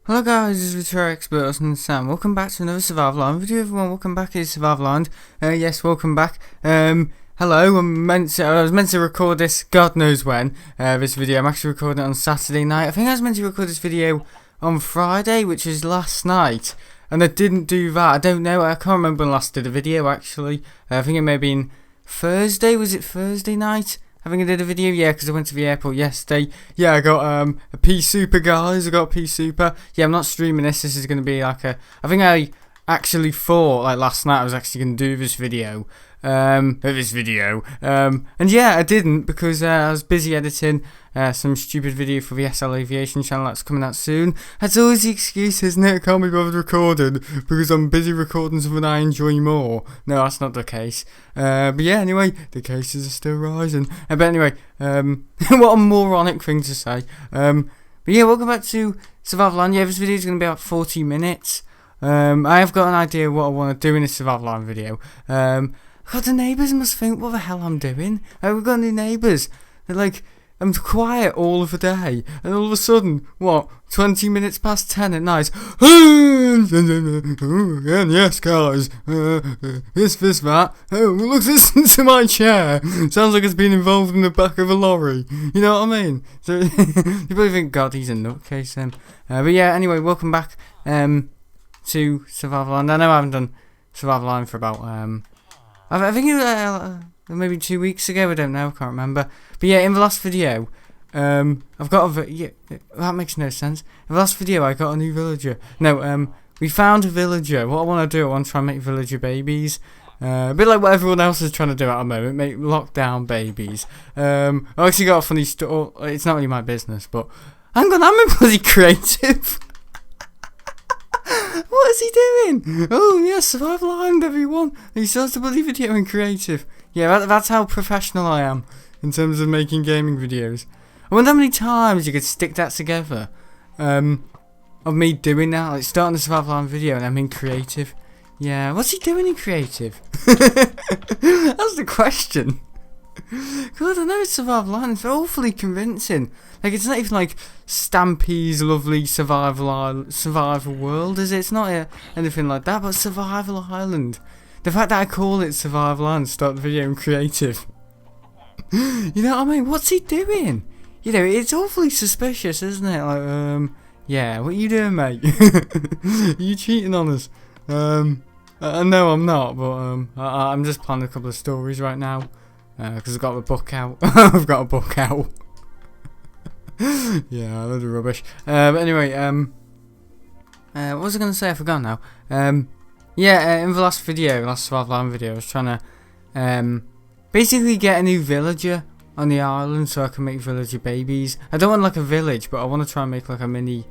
Hello guys, this is Terraria Expert and Sam. Welcome back to another Survival Island video, everyone. Welcome back to Survival Island. Yes, welcome back. Hello. I was meant to record this, God knows when. This video. I'm actually recording it on Saturday night. I think I was meant to record this video on Friday, which is last night, and I didn't do that. I don't know. I can't remember when I last did a video actually. I think it may have been Thursday. Was it Thursday night? I think I did a video, yeah, because I went to the airport yesterday. Yeah, I got a Pea Super, guys. I got a Pea Super. Yeah, I'm not streaming this. This is going to be like a... I think I actually thought, like, last night I was actually going to do this video. And yeah, I didn't because I was busy editing some stupid video for the SL Aviation channel that's coming out soon. That's always the excuse, isn't it? I can't be bothered recording because I'm busy recording something I enjoy more. No, that's not the case. But yeah, anyway, the cases are still rising. But anyway, what a moronic thing to say. But yeah, welcome back to Survival Land. Yeah, this video is going to be about 40 minutes. I have got an idea of what I want to do in this Survival Land video. God, the neighbours must think, what the hell I'm doing? We've got new neighbours. They're like, I'm quiet all of the day, and all of a sudden, what, 20 minutes past 10 at night, and yes guys, this, that, oh look, listen to my chair, sounds like it's been involved in the back of a lorry, you know what I mean? So, you probably think, God, he's a nutcase then. But yeah, anyway, welcome back to Survival Land. I know I haven't done Survival Land for about, I think it was maybe 2 weeks ago, I don't know, I can't remember. But yeah, in the last video, I've got yeah, that makes no sense. In the last video, I got a new villager. No, we found a villager. What I want to do, I want to try and make villager babies. A bit like what everyone else is trying to do at the moment, make lockdown babies. I actually got a funny story. It's not really my business, but hang on, I'm bloody creative. What is he doing? Oh yes, Survival Island, everyone. He starts a bloody video in creative. Yeah, that's how professional I am in terms of making gaming videos. I wonder how many times you could stick that together. Of me doing that, like starting a Survival Island video and I'm in creative. Yeah, what's he doing in creative? That's the question. God, I know it's Survival Island. It's awfully convincing. Like, it's not even like Stampy's lovely survival world, is it? It's not anything like that, but Survival Island. The fact that I call it Survival Island, start the video in creative. You know what I mean? What's he doing? You know, it's awfully suspicious, isn't it? Like, yeah, what you doing, mate? Are you cheating on us? No, I'm not, but I'm just planning a couple of stories right now. Because I've got a book out. I've got a book out. Yeah, a load of rubbish. But anyway, what was I going to say? I forgot now. Yeah, in the last Survival Island video, I was trying to basically get a new villager on the island so I can make villager babies. I don't want like a village, but I want to try and make like a mini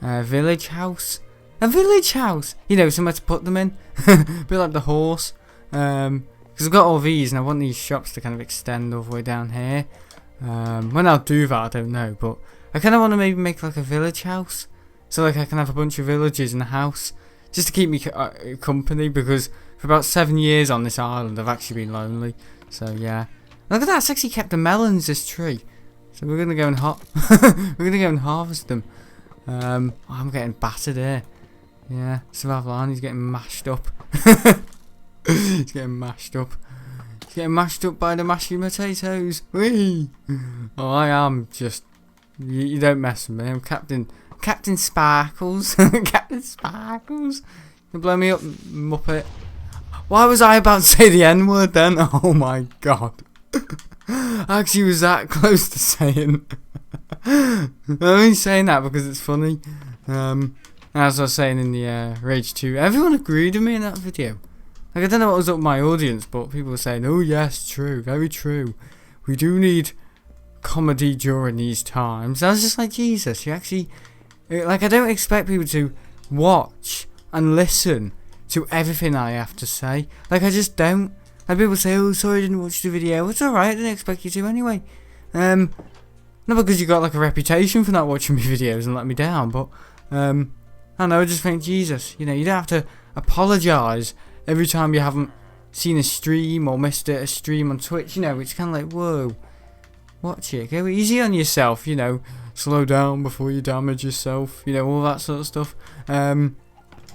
village house. A village house! You know, somewhere to put them in. A bit like the horse. Because I've got all these and I want these shops to kind of extend all the way down here. When I'll do that, I don't know, but I kind of want to maybe make like a village house. So like I can have a bunch of villagers in the house. Just to keep me company, because for about 7 years on this island I've actually been lonely. So yeah. Look at that, it's actually kept the melons, this tree. So we're going to go and harvest them. Oh, I'm getting battered here. Yeah, Survival Island, he's getting mashed up. He's getting mashed up. He's getting mashed up by the mashed potatoes. Whee! Oh, I am just... You don't mess with me. I'm Captain Sparkles. Captain Sparkles. You blow me up, Muppet. Why was I about to say the N-word then? Oh my god. I actually was that close to saying. I'm only saying that because it's funny. As I was saying in the Rage 2, everyone agreed with me in that video. Like, I don't know what was up with my audience, but people were saying, oh yes, true, very true. We do need comedy during these times. I was just like, Jesus, you actually... Like, I don't expect people to watch and listen to everything I have to say. Like, I just don't. Like, people say, oh, sorry I didn't watch the video. It's alright, I didn't expect you to anyway. Not because you got, like, a reputation for not watching my videos and let me down, but, I don't know, I just think, Jesus, you know, you don't have to apologise every time you haven't seen a stream or missed a stream on Twitch, you know, it's kind of like, whoa. Watch it. Go easy on yourself, you know. Slow down before you damage yourself. You know, all that sort of stuff. And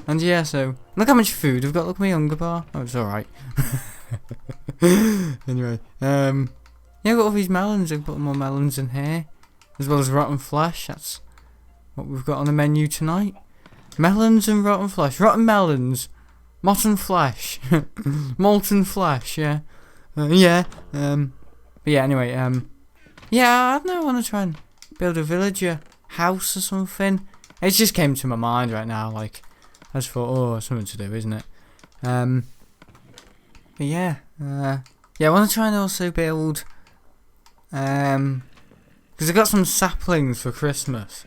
yeah, so look how much food I've got. Look at my hunger bar. Oh, it's alright. Anyway, yeah, I've got all these melons. I've put more melons in here, as well as rotten flesh. That's what we've got on the menu tonight. Melons and rotten flesh. Rotten melons, molten flesh, molten flesh. Yeah, yeah. But yeah. Anyway, yeah. I don't know. I want to try and build a villager house or something. It just came to my mind right now. Like, I just thought, oh, something to do, isn't it? But yeah, yeah, I want to try and also build, because I got some saplings for Christmas.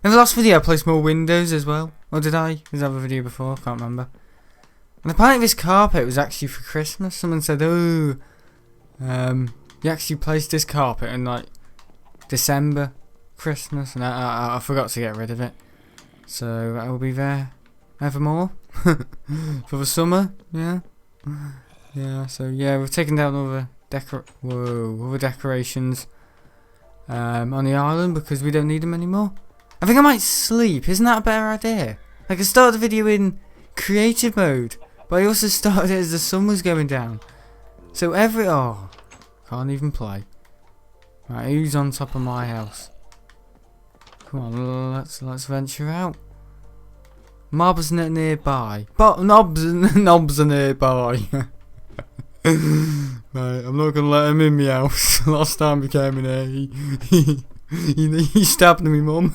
In the last video I placed more windows as well, or did I? Was that a video before? I can't remember. And apparently this carpet was actually for Christmas. Someone said, oh, you actually placed this carpet in like December, Christmas, and I forgot to get rid of it. So that will be there evermore for the summer, yeah. Yeah, so yeah, we've taken down all the decorations on the island because we don't need them anymore. I think I might sleep. Isn't that a better idea? I could start the video in creative mode, but I also started it as the sun was going down. So can't even play. Right, who's on top of my house? Come on, let's venture out. Mobs are nearby. But knobs are nearby. Right, I'm not gonna let him in my house. Last time he came in here, he stabbed me mum.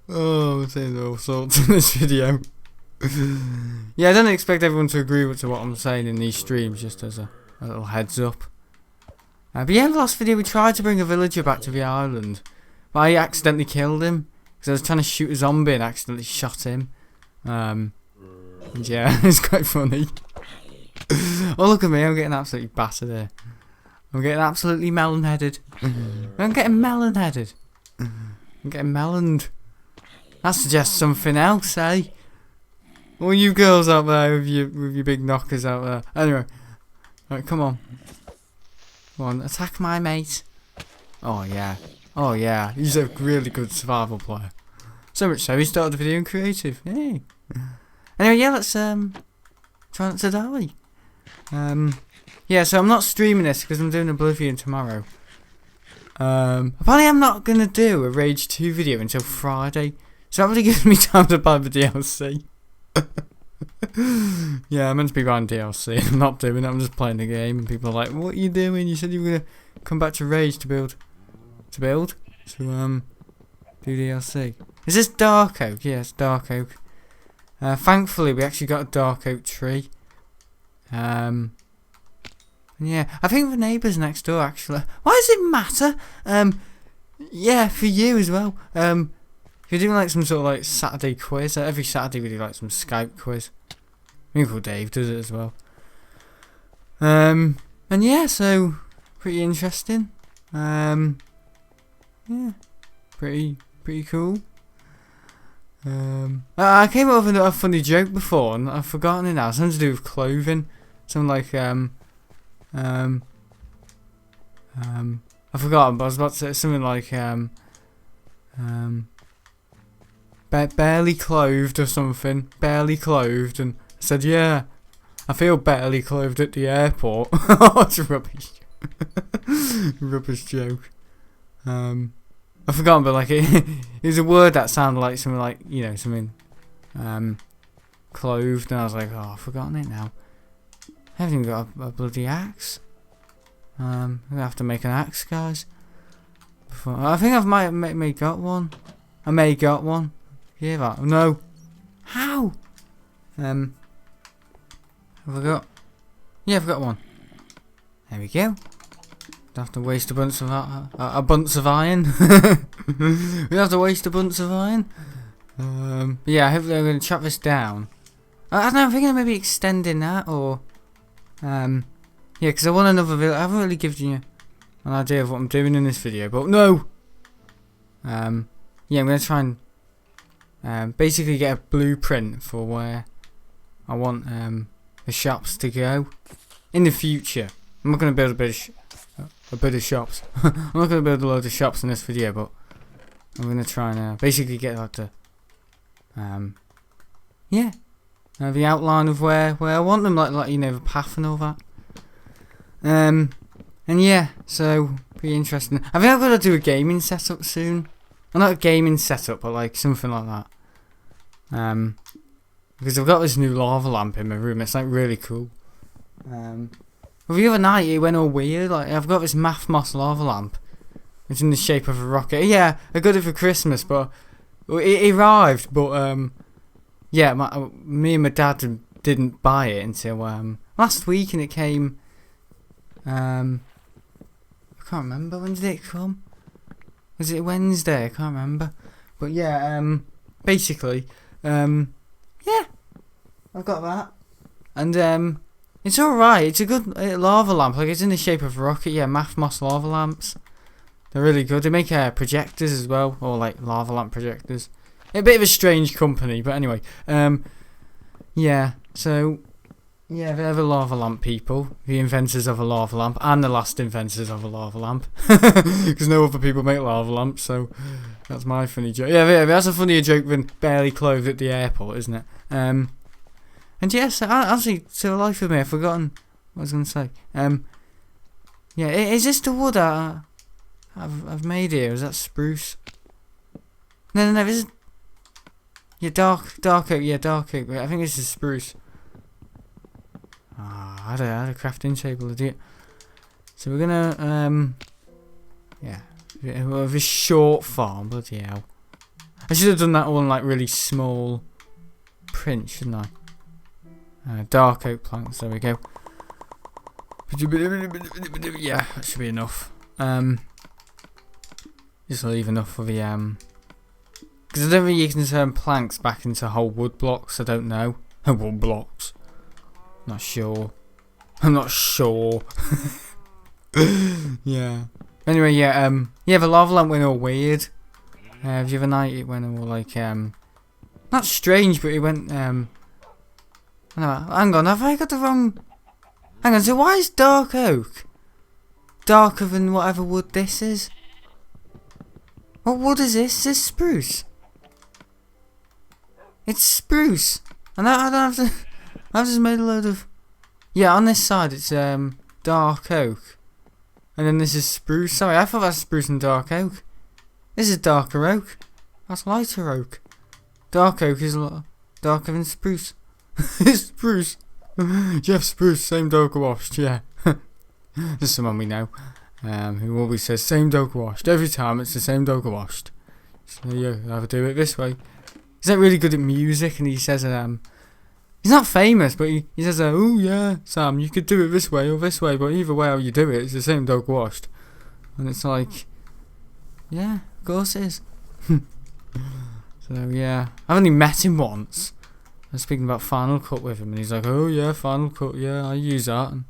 Oh, I'm saying all sorts in this video. Yeah, I don't expect everyone to agree to what I'm saying in these streams, just as a little heads up. But yeah, in the last video we tried to bring a villager back to the island, but I accidentally killed him because I was trying to shoot a zombie and accidentally shot him. And yeah, it's quite funny. Oh, look at me, I'm getting absolutely battered here. I'm getting absolutely melon-headed. I'm getting melon-headed. I'm getting meloned. That suggests something else, eh? All you girls out there with your big knockers out there. Anyway, right, come on. Come on, attack my mate. Oh yeah. Oh yeah, he's a really good survival player. So much so he started the video in creative. Yay. Anyway, yeah, let's try not to die. Yeah, so I'm not streaming this because I'm doing Oblivion tomorrow. Apparently I'm not gonna do a Rage 2 video until Friday, so that really gives me time to buy the DLC. Yeah, I'm meant to be buying DLC. I'm not doing it. I'm just playing the game, and people are like, "What are you doing? You said you were gonna come back to Rage to build, do DLC." Is this dark oak? Yeah, it's dark oak. Thankfully, we actually got a dark oak tree. Yeah, I think the neighbours next door actually. Why does it matter? Yeah, for you as well. If you're doing like some sort of like Saturday quiz, every Saturday we do like some Skype quiz. Uncle Dave does it as well. And yeah, so pretty interesting. Yeah, pretty cool. I came up with a funny joke before and I've forgotten it now. Something to do with clothing. Something like I forgot, but I was about to say something like barely clothed or something. Barely clothed, and I said, yeah, I feel barely clothed at the airport. It's a rubbish rubbish joke. I forgot, but like it was a word that sounded like something like, you know, something clothed, and I was like, oh, I've forgotten it now. I haven't even got a bloody axe. I'm gonna have to make an axe, guys. I think I've may got one. I may got one. Hear that? No. How? Have I got? Yeah, I've got one. There we go. Don't have to waste a bunch of iron. We don't have to waste a bunch of iron. Yeah, hopefully I'm gonna chop this down. I don't know. I think I'm maybe extending that, or yeah, because I want another video. I haven't really given you an idea of what I'm doing in this video, but no. Yeah, I'm gonna try and basically get a blueprint for where I want the shops to go in the future. I'm not gonna build a bit of shops. I'm not gonna build a load of shops in this video, but I'm gonna try and basically get like the the outline of where I want them, like you know, the path and all that. And yeah, so pretty interesting. I think I've got to do a gaming setup soon. Well, not a gaming setup, but like something like that. Because I've got this new lava lamp in my room. It's like really cool. Well, the other night it went all weird. Like I've got this math moss lava lamp. It's in the shape of a rocket. Yeah, I got it for Christmas, but it arrived. But yeah, me and my dad didn't buy it until last week, and it came. I can't remember, when did it come? Was it Wednesday? I can't remember. But yeah, basically, yeah, I've got that, and it's alright. It's a good lava lamp. Like it's in the shape of a rocket. Yeah, math moss lava lamps. They're really good. They make projectors as well, or like lava lamp projectors. A bit of a strange company, but anyway, yeah. So yeah, they're the lava lamp people, the inventors of a lava lamp, and the last inventors of a lava lamp, because no other people make lava lamps. So that's my funny joke. Yeah, that's a funnier joke than barely clothed at the airport, isn't it? And yes, actually, to the life of me, I've forgotten what I was going to say. Yeah, is this the wood I've made here? Is that spruce? No, this is... Yeah, dark oak. Yeah, dark oak. I think this is spruce. I had a crafting table, idiot. So we're gonna yeah, this short farm. Bloody hell! I should have done that one like really small print, shouldn't I? Dark oak planks. There we go. Yeah, that should be enough. Just leave enough for the because I don't think you can turn planks back into whole wood blocks. I don't know. Wood blocks. Not sure. I'm not sure. Yeah. Anyway, yeah. Yeah. The lava lamp went all weird. The other night it went all like not strange, but it went no, hang on. Have I got the wrong? Hang on. So why is dark oak darker than whatever wood this is? What wood is this? Is this spruce? It's spruce. And I don't have to... I've just made a load of... Yeah, on this side it's dark oak. And then this is spruce. Sorry, I thought that's spruce and dark oak. This is darker oak. That's lighter oak. Dark oak is a lot darker than spruce. It's spruce. Jeff Spruce, same dog washed, yeah. This is someone we know. Who always says same dog washed. Every time it's the same dog washed. So yeah, I have to do it this way. He's not really good at music, and he says he's not famous, but he says oh yeah, Sam, you could do it this way or this way, but either way how you do it, it's the same dog washed. And it's like, yeah, of course it is. So yeah, I've only met him once. I was speaking about Final Cut with him, and he's like, oh yeah, Final Cut, yeah, I use that. And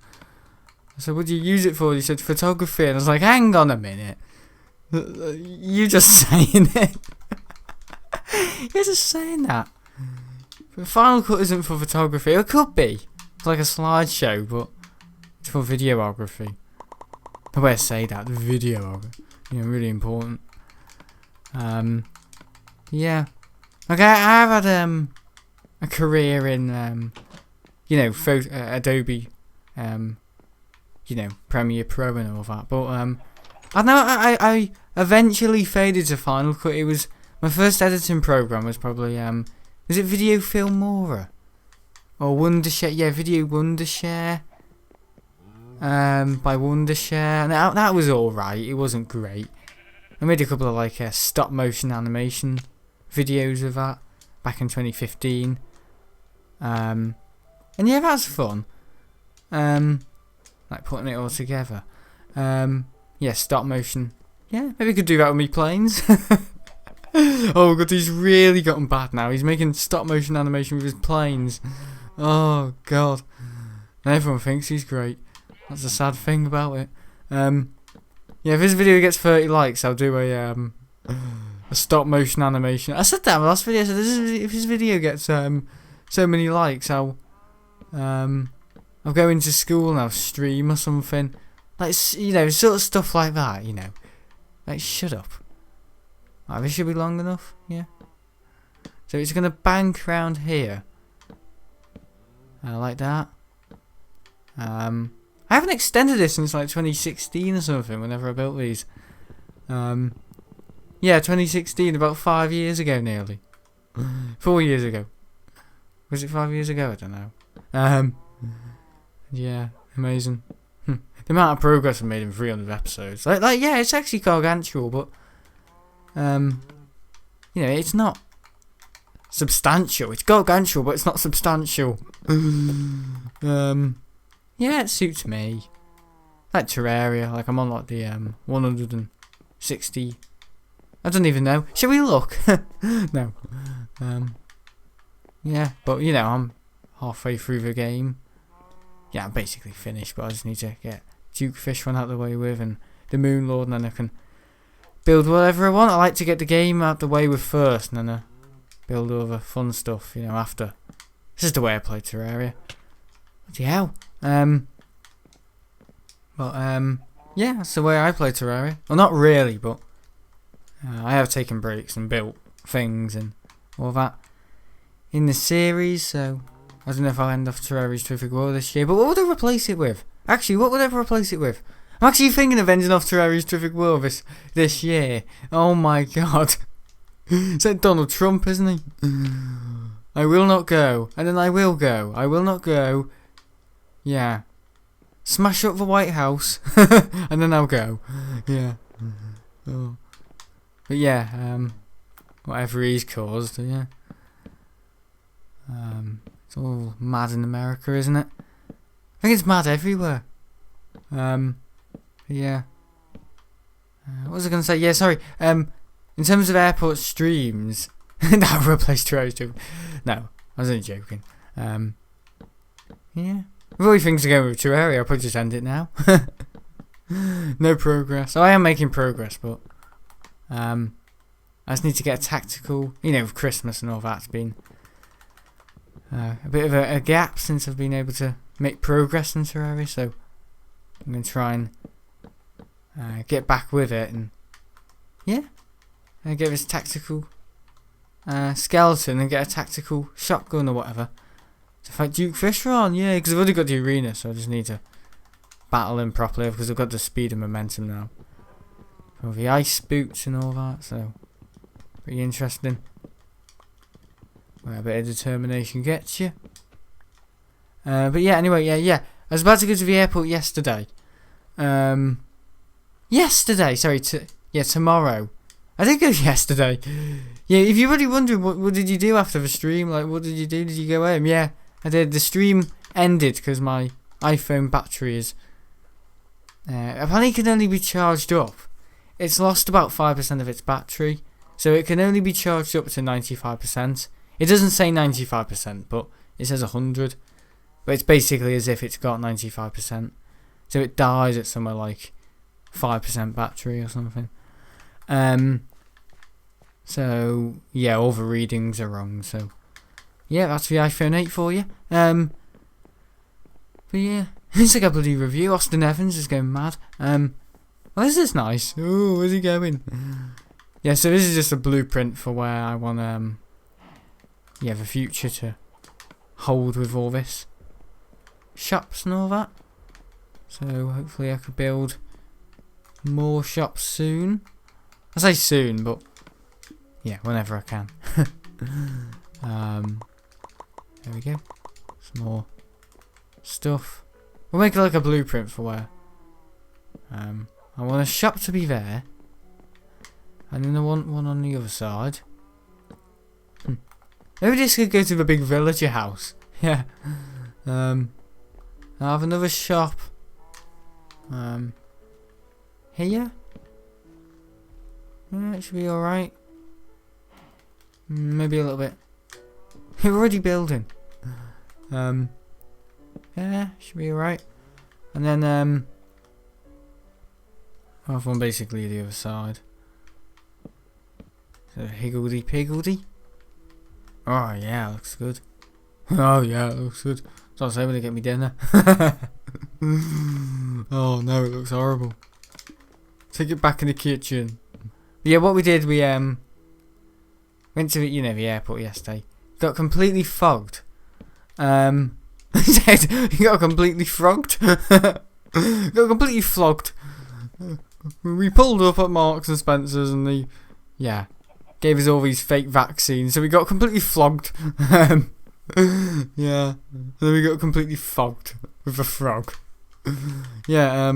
I said, what do you use it for? He said, photography. And I was like, hang on a minute. You just saying it. You're just saying that. But Final Cut isn't for photography. It could be. It's like a slideshow, but it's for videography. The way I say that, the videography. You know, really important. Yeah. Okay, I've had a career in you know, Adobe you know, Premiere Pro and all that, but I know I eventually faded to Final Cut. It was my first editing program was probably is it Video Filmora or Wondershare? Yeah, Video Wondershare. By Wondershare, and that was all right. It wasn't great. I made a couple of like stop motion animation videos of that back in 2015. And yeah, that's fun. Like putting it all together. Yeah, stop motion. Yeah, maybe we could do that with me planes. Oh god, he's really gotten bad now. He's making stop motion animation with his planes. Oh god. And everyone thinks he's great. That's the sad thing about it. Yeah, if this video gets 30 likes, I'll do a stop motion animation. I said that in my last video. So if this video gets so many likes, I'll of going to school and I'll stream or something. Like, you know, sort of stuff like that, you know. Like, shut up. Alright, this should be long enough, yeah. So it's going to bank around here. Like that. I haven't extended this since like 2016 or something, whenever I built these. Yeah, 2016, about 5 years ago nearly. 4 years ago. Was it 5 years ago? I don't know. Yeah, amazing. The amount of progress I've made in 300 episodes. Like, yeah, it's actually gargantual, but you know, it's not substantial. It's gargantual, but it's not substantial. Yeah, it suits me. Like Terraria, like I'm on like the 160. I don't even know. Shall we look? No. Yeah, but you know, I'm halfway through the game. Yeah, I'm basically finished, but I just need to get Duke Fish one out of the way with and the Moon Lord, and then I can build whatever I want. I like to get the game out of the way with first, and then I build all the fun stuff, you know, after. This is the way I play Terraria. Bloody hell. Yeah, that's the way I play Terraria. Well, not really, but I have taken breaks and built things and all that in the series, so I don't know if I'll end off Terraria's Terrific World this year, but what would I replace it with? Actually, what would I replace it with? I'm actually thinking of ending off Terraria's Terrific World this year. Oh my god. It's like Donald Trump, isn't he? I will not go, and then I will go. I will not go. Yeah. Smash up the White House, and then I'll go. Yeah. Oh. But yeah, whatever he's caused, yeah. It's all mad in America, isn't it? I think it's mad everywhere. Yeah. What was I going to say? Yeah, sorry. In terms of airport streams, that replaced Terraria. No, I was only joking. Yeah. With all things are going with Terraria, I'll probably just end it now. No progress. I am making progress, but I just need to get a tactical, you know, with Christmas and all that's been a bit of a gap since I've been able to make progress in Terraria, so I'm going to try and get back with it and yeah, get this tactical skeleton and get a tactical shotgun or whatever to fight Duke Fisher on, yeah, because I've already got the arena, so I just need to battle him properly because I've got the speed and momentum now. With the ice boots and all that, so pretty interesting. Where a bit of determination gets you. But yeah, anyway, yeah. I was about to go to the airport yesterday. Tomorrow. I did go yesterday. Yeah, if you're really wondering what did you do after the stream, like what did you do? Did you go home? Yeah, I did. The stream ended because my iPhone battery is apparently can only be charged up. It's lost about 5% of its battery, so it can only be charged up to 95%. It doesn't say 95%, but it says 100. But it's basically as if it's got 95%. So it dies at somewhere like 5% battery or something. So yeah, all the readings are wrong. So yeah, that's the iPhone 8 for you. But yeah, it's like a bloody review. Austin Evans is going mad. Oh, this is nice. Oh, where's he going? Yeah, so this is just a blueprint for where I want the future to hold with all this shops and all that. So hopefully I could build more shops soon. I say soon, but yeah, whenever I can. There we go. Some more stuff. We'll make like a blueprint for where I want a shop to be there, and then I want one on the other side. Maybe this could go to the big villager house. Yeah. I'll have another shop. Here. Yeah, it should be alright. Maybe a little bit. We're already building. Yeah, should be alright. And then I'll have one basically the other side. So higgledy piggledy. Oh yeah, looks good. Oh yeah, looks good. It's Don't say when they get me dinner. Oh no, it looks horrible. Take it back in the kitchen. Yeah, what we did, we went to the airport yesterday. Got completely fogged. You got completely frogged. Got completely flogged. We pulled up at Marks and Spencer's and they gave us all these fake vaccines, so we got completely flogged. Yeah, and then we got completely fogged with a frog. Yeah,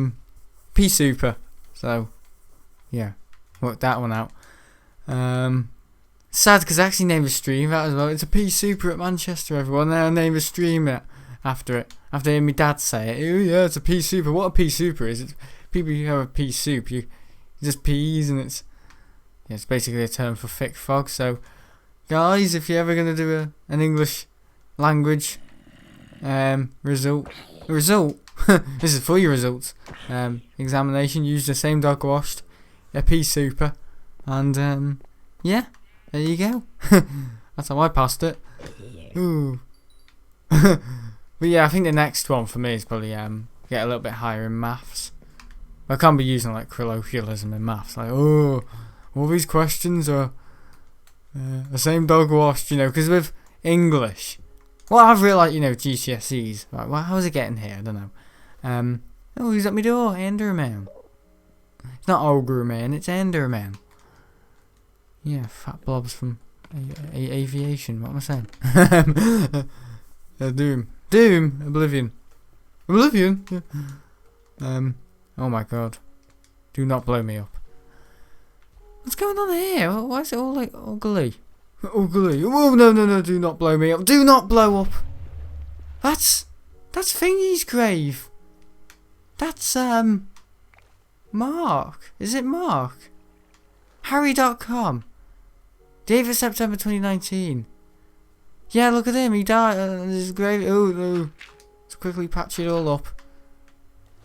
pea super. So yeah, worked that one out. Sad because I actually named a stream that as well. It's a pea super at Manchester, everyone. And I named a stream after it. After hearing my dad say it. Oh yeah, it's a pea super. What a pea super is? It's people who have a pea soup. You just peas, and it's basically a term for thick fog. So guys, if you're ever gonna do an English language result, this is for your results. Examination. Use the same dog washed, a pea super, and yeah. There you go. That's how I passed it. Ooh. But yeah, I think the next one for me is probably get a little bit higher in maths. I can't be using like colloquialism in maths. Like, oh, all these questions are the same dog washed, because with English, well, I've realised, GCSEs. Right, well, how's it getting here? I don't know. Oh, who's at my door? Enderman. It's not Ogreman, it's Enderman. Yeah, fat blobs from aviation. What am I saying? Doom, Oblivion. Yeah. Oh my god. Do not blow me up. What's going on here? Why is it all like ugly? Ugly. Oh no! Do not blow me up. Do not blow up. That's Thingy's grave. That's Mark. Is it Mark? Harry.com. Date of September 2019. Yeah, look at him. He died. His grave. Oh no! Let's quickly patch it all up.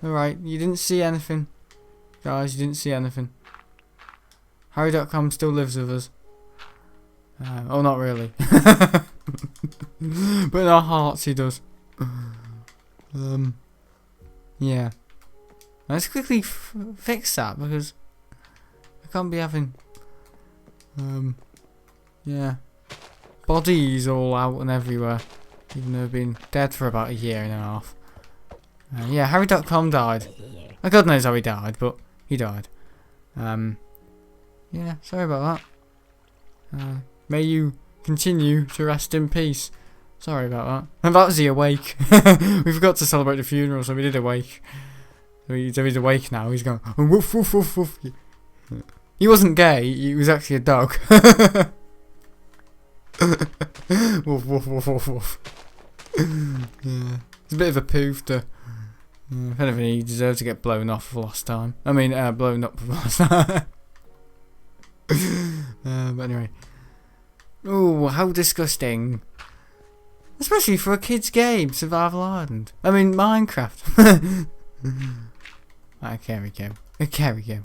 Alright, you didn't see anything. Guys, you didn't see anything. Harry.com still lives with us. Oh, not really. But in our hearts he does. Yeah. Let's quickly fix that because I can't be having yeah, bodies all out and everywhere, even though they've been dead for about a year and a half. Yeah, Harry.com died. God knows how he died, but he died. Yeah, sorry about that. May you continue to rest in peace. Sorry about that. And that was the awake. We forgot to celebrate the funeral, so we did awake. So he's awake now. He's going woof woof woof woof. He wasn't gay. He was actually a dog. Woof woof woof woof woof. Yeah, it's a bit of a poof to. If anything, he deserved to get blown off for last time. I mean, blown up for last time. But anyway. Oh, how disgusting. Especially for a kid's game, Survival Island. I mean, Minecraft. Okay, we go. Okay, we go.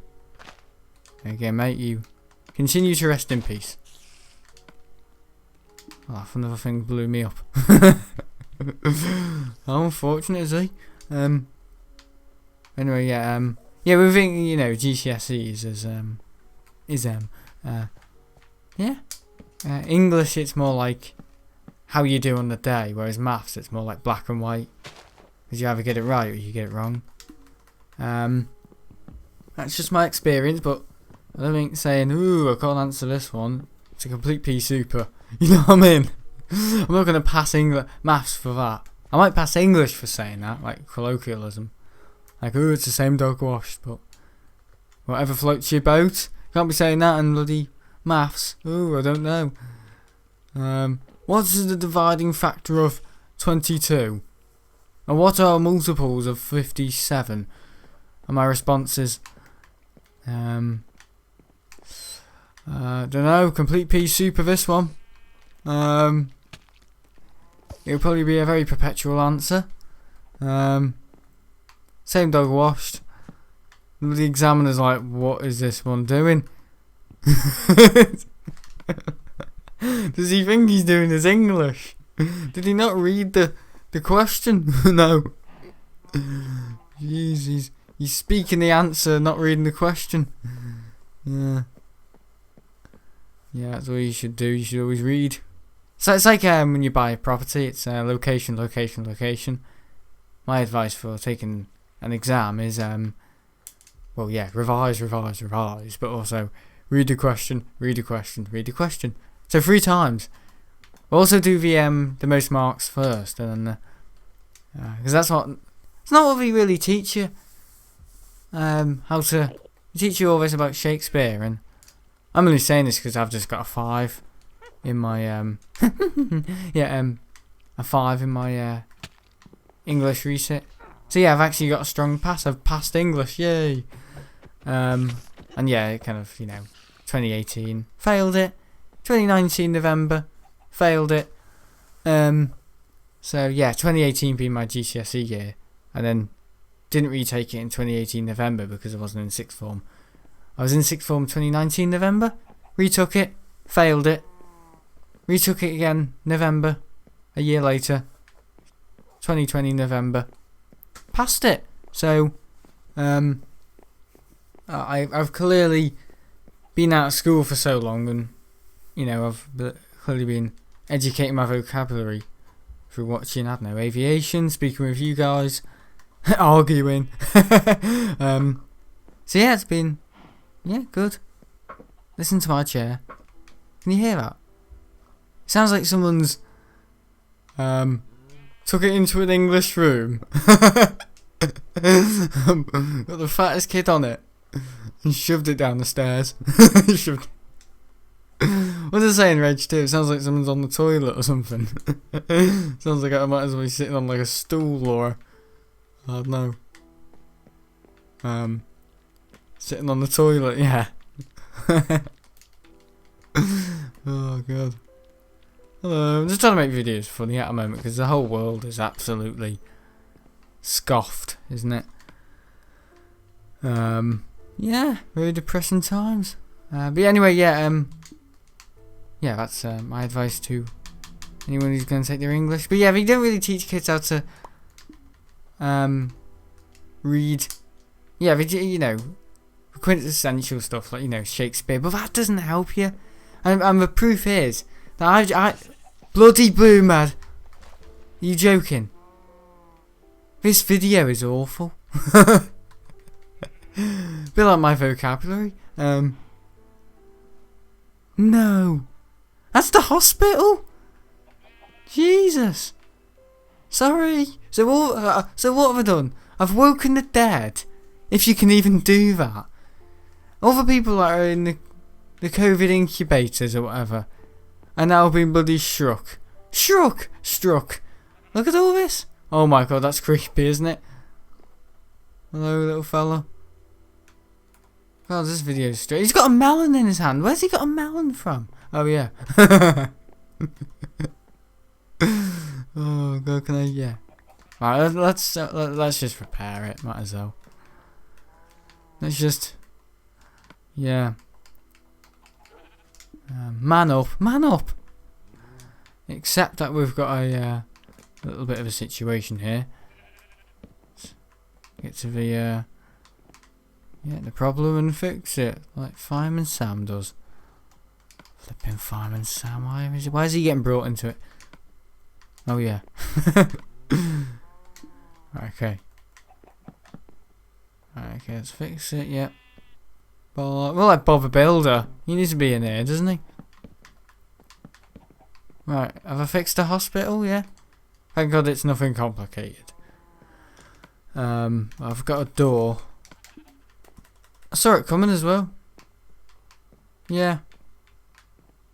Okay, mate, you continue to rest in peace. Oh, another thing blew me up. How unfortunate is he? Anyway, yeah, we think, GCSEs is yeah. English, it's more like how you do on the day, whereas maths, it's more like black and white. Because you either get it right or you get it wrong. That's just my experience, but I don't think saying, ooh, I can't answer this one, it's a complete pea super. You know what I mean? I'm not going to pass maths for that. I might pass English for saying that, like colloquialism. Like, ooh, it's the same dog washed, but whatever floats your boat. Can't be saying that in bloody maths. Ooh, I don't know. What's the dividing factor of 22? And what are multiples of 57? And my response is, don't know, complete pea soup of this one. It'll probably be a very perpetual answer. Same dog washed. The examiner's like, what is this one doing? Does he think he's doing his English? Did he not read the the question. No. Jeez, he's speaking the answer, not reading the question. Yeah. Yeah, that's what you should do. You should always read. So it's like when you buy a property, it's location, location, location. My advice for taking an exam is, well, yeah, revise, revise, revise, but also read the question, read the question, read the question. So 3 times. Also do the most marks first, and then because it's not what we really teach you. How to teach you all this about Shakespeare, and I'm only saying this because I've just got a 5 in my a 5 in my English resit. So yeah, I've actually got a strong pass. I've passed English, yay! And yeah, it kind of 2018 failed it. 2019 November failed it. So yeah, 2018 being my GCSE year, and then didn't retake it in 2018 November because I wasn't in sixth form. I was in sixth form 2019 November, retook it, failed it, retook it again November, a year later, 2020 November, passed it. So I've clearly been out of school for so long, and I've clearly been educating my vocabulary through watching, I don't know, aviation, speaking with you guys, arguing. So yeah, it's been good. Listen to my chair. Can you hear that? It sounds like someone's took it into an English room, got the fattest kid on it, and shoved it down the stairs. What's it saying, Reg, too? It sounds like someone's on the toilet or something. Sounds like I might as well be sitting on like a stool, or I don't know. Sitting on the toilet, yeah. Oh god. Hello, I'm just trying to make videos funny at the moment because the whole world is absolutely scoffed, isn't it? Yeah, very depressing times. But anyway, yeah, that's my advice to anyone who's going to take their English. But yeah, we don't really teach kids how to read. Yeah, quintessential stuff like Shakespeare, but that doesn't help you. And the proof is that I bloody blue mad. Are you joking? This video is awful. Bit like my vocabulary. No. That's the hospital? Jesus. Sorry. So what have I done? I've woken the dead. If you can even do that. All the people that are in the COVID incubators or whatever are now being bloody struck. Struck. Look at all this. Oh my god, that's creepy, isn't it? Hello, little fella. God, this video's straight. He's got a melon in his hand. Where's he got a melon from? Oh yeah. Oh god, can I? Yeah. Alright, let's just repair it. Might as well. Let's just. Yeah. Man up. Except that we've got a little bit of a situation here. Let's get to the problem and fix it, like Fireman Sam does. Flipping Fireman Sam, why is he getting brought into it? Oh yeah. Okay. Okay, let's fix it. Yep. Well, like Bob the Builder, he needs to be in here, doesn't he? Right, have I fixed the hospital? Yeah. Thank God it's nothing complicated. I've got a door. I saw it coming as well. Yeah.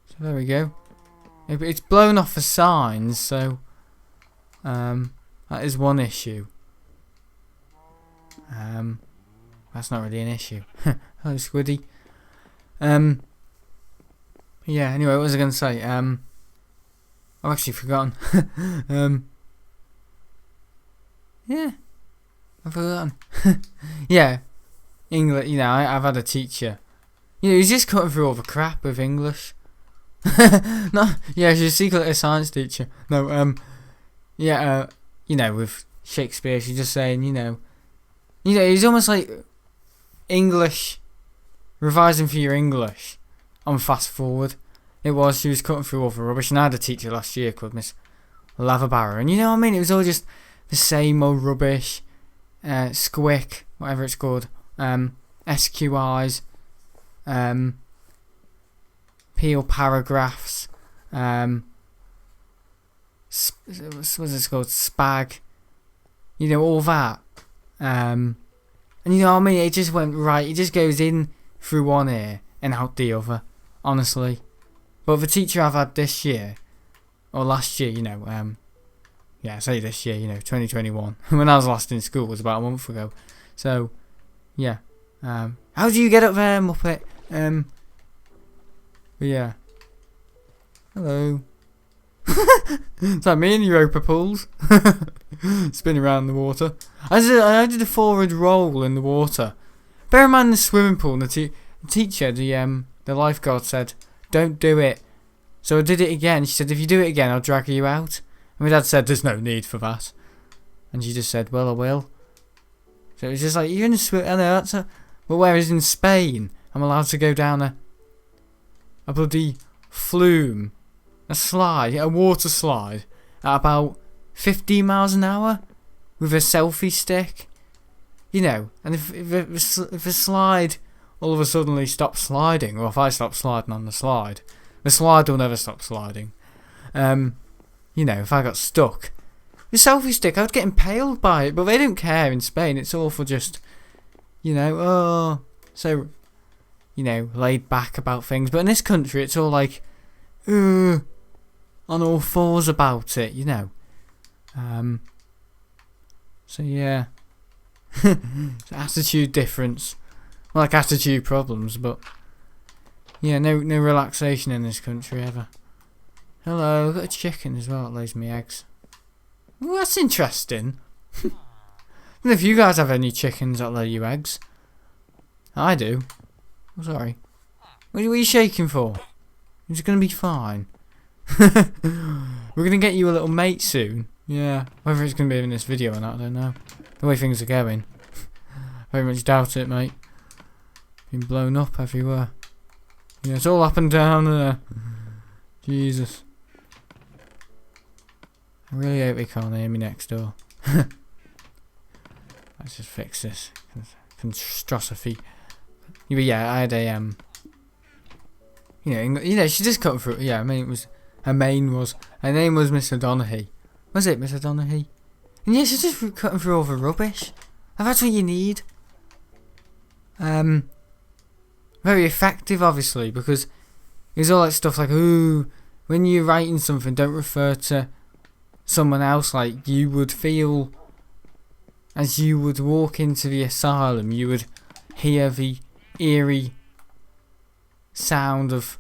So there we go. It's blown off the signs, so that is one issue. That's not really an issue. Hello, Squiddy. Yeah. Anyway, what was I going to say? I've actually forgotten. Yeah, I've forgotten. Yeah, English. I've had a teacher. He's just cutting through all the crap with English. No, yeah, she's secretly a science teacher. No, yeah, you know, with Shakespeare, she's just saying, it's almost like English, revising for your English on fast forward. She was cutting through all the rubbish, and I had a teacher last year called Miss Lavabarra, and you know what I mean, it was all just the same old rubbish, squick, whatever it's called, SQIs, peel paragraphs, what's it called, spag, all that, and you know what I mean, it just went right, it just goes in through one ear and out the other, honestly. But the teacher I've had this year, or last year, I say this year, 2021, when I was last in school was about a month ago, so, yeah, how do you get up there, Muppet? But yeah, hello. Is that me in Europa pools? Spin around the water. I did a forward roll in the water. Bear in mind the swimming pool, the teacher, the lifeguard said, don't do it. So I did it again. She said, if you do it again, I'll drag you out. And my dad said, there's no need for that. And she just said, well, I will. So it was just like, you're in a swim. I know, but whereas in Spain, I'm allowed to go down a bloody flume, a water slide, at about 15 miles an hour with a selfie stick. And if the slide all of a sudden stops sliding, or if I stop sliding on the slide will never stop sliding. If I got stuck, the selfie stick, I would get impaled by it, but they don't care in Spain. It's all for just, so, laid back about things. But in this country, it's all like, on all fours about it, So yeah, it's attitude difference, like attitude problems, but yeah, no relaxation in this country ever. Hello, I've got a chicken as well that lays me eggs. Well, that's interesting. I don't know if you guys have any chickens that lay you eggs. I do. I'm sorry. What are you shaking for? It's gonna be fine. We're gonna get you a little mate soon. Yeah. Whether it's gonna be in this video or not, I don't know. The way things are going. Very much doubt it, mate. Been blown up everywhere. Yeah, it's all up and down there. Jesus. I really hope they can't hear me next door. Let's just fix this. Catastrophe. But yeah, I had a she just cut through. Yeah, I mean her name was Miss O'Donoghue. Was it Miss O'Donoghue? And yeah, she's just cutting through all the rubbish. And that's what you need. Very effective, obviously, because it's all like stuff like, ooh, when you're writing something, don't refer to someone else. Like, you would feel as you would walk into the asylum, you would hear the eerie sound of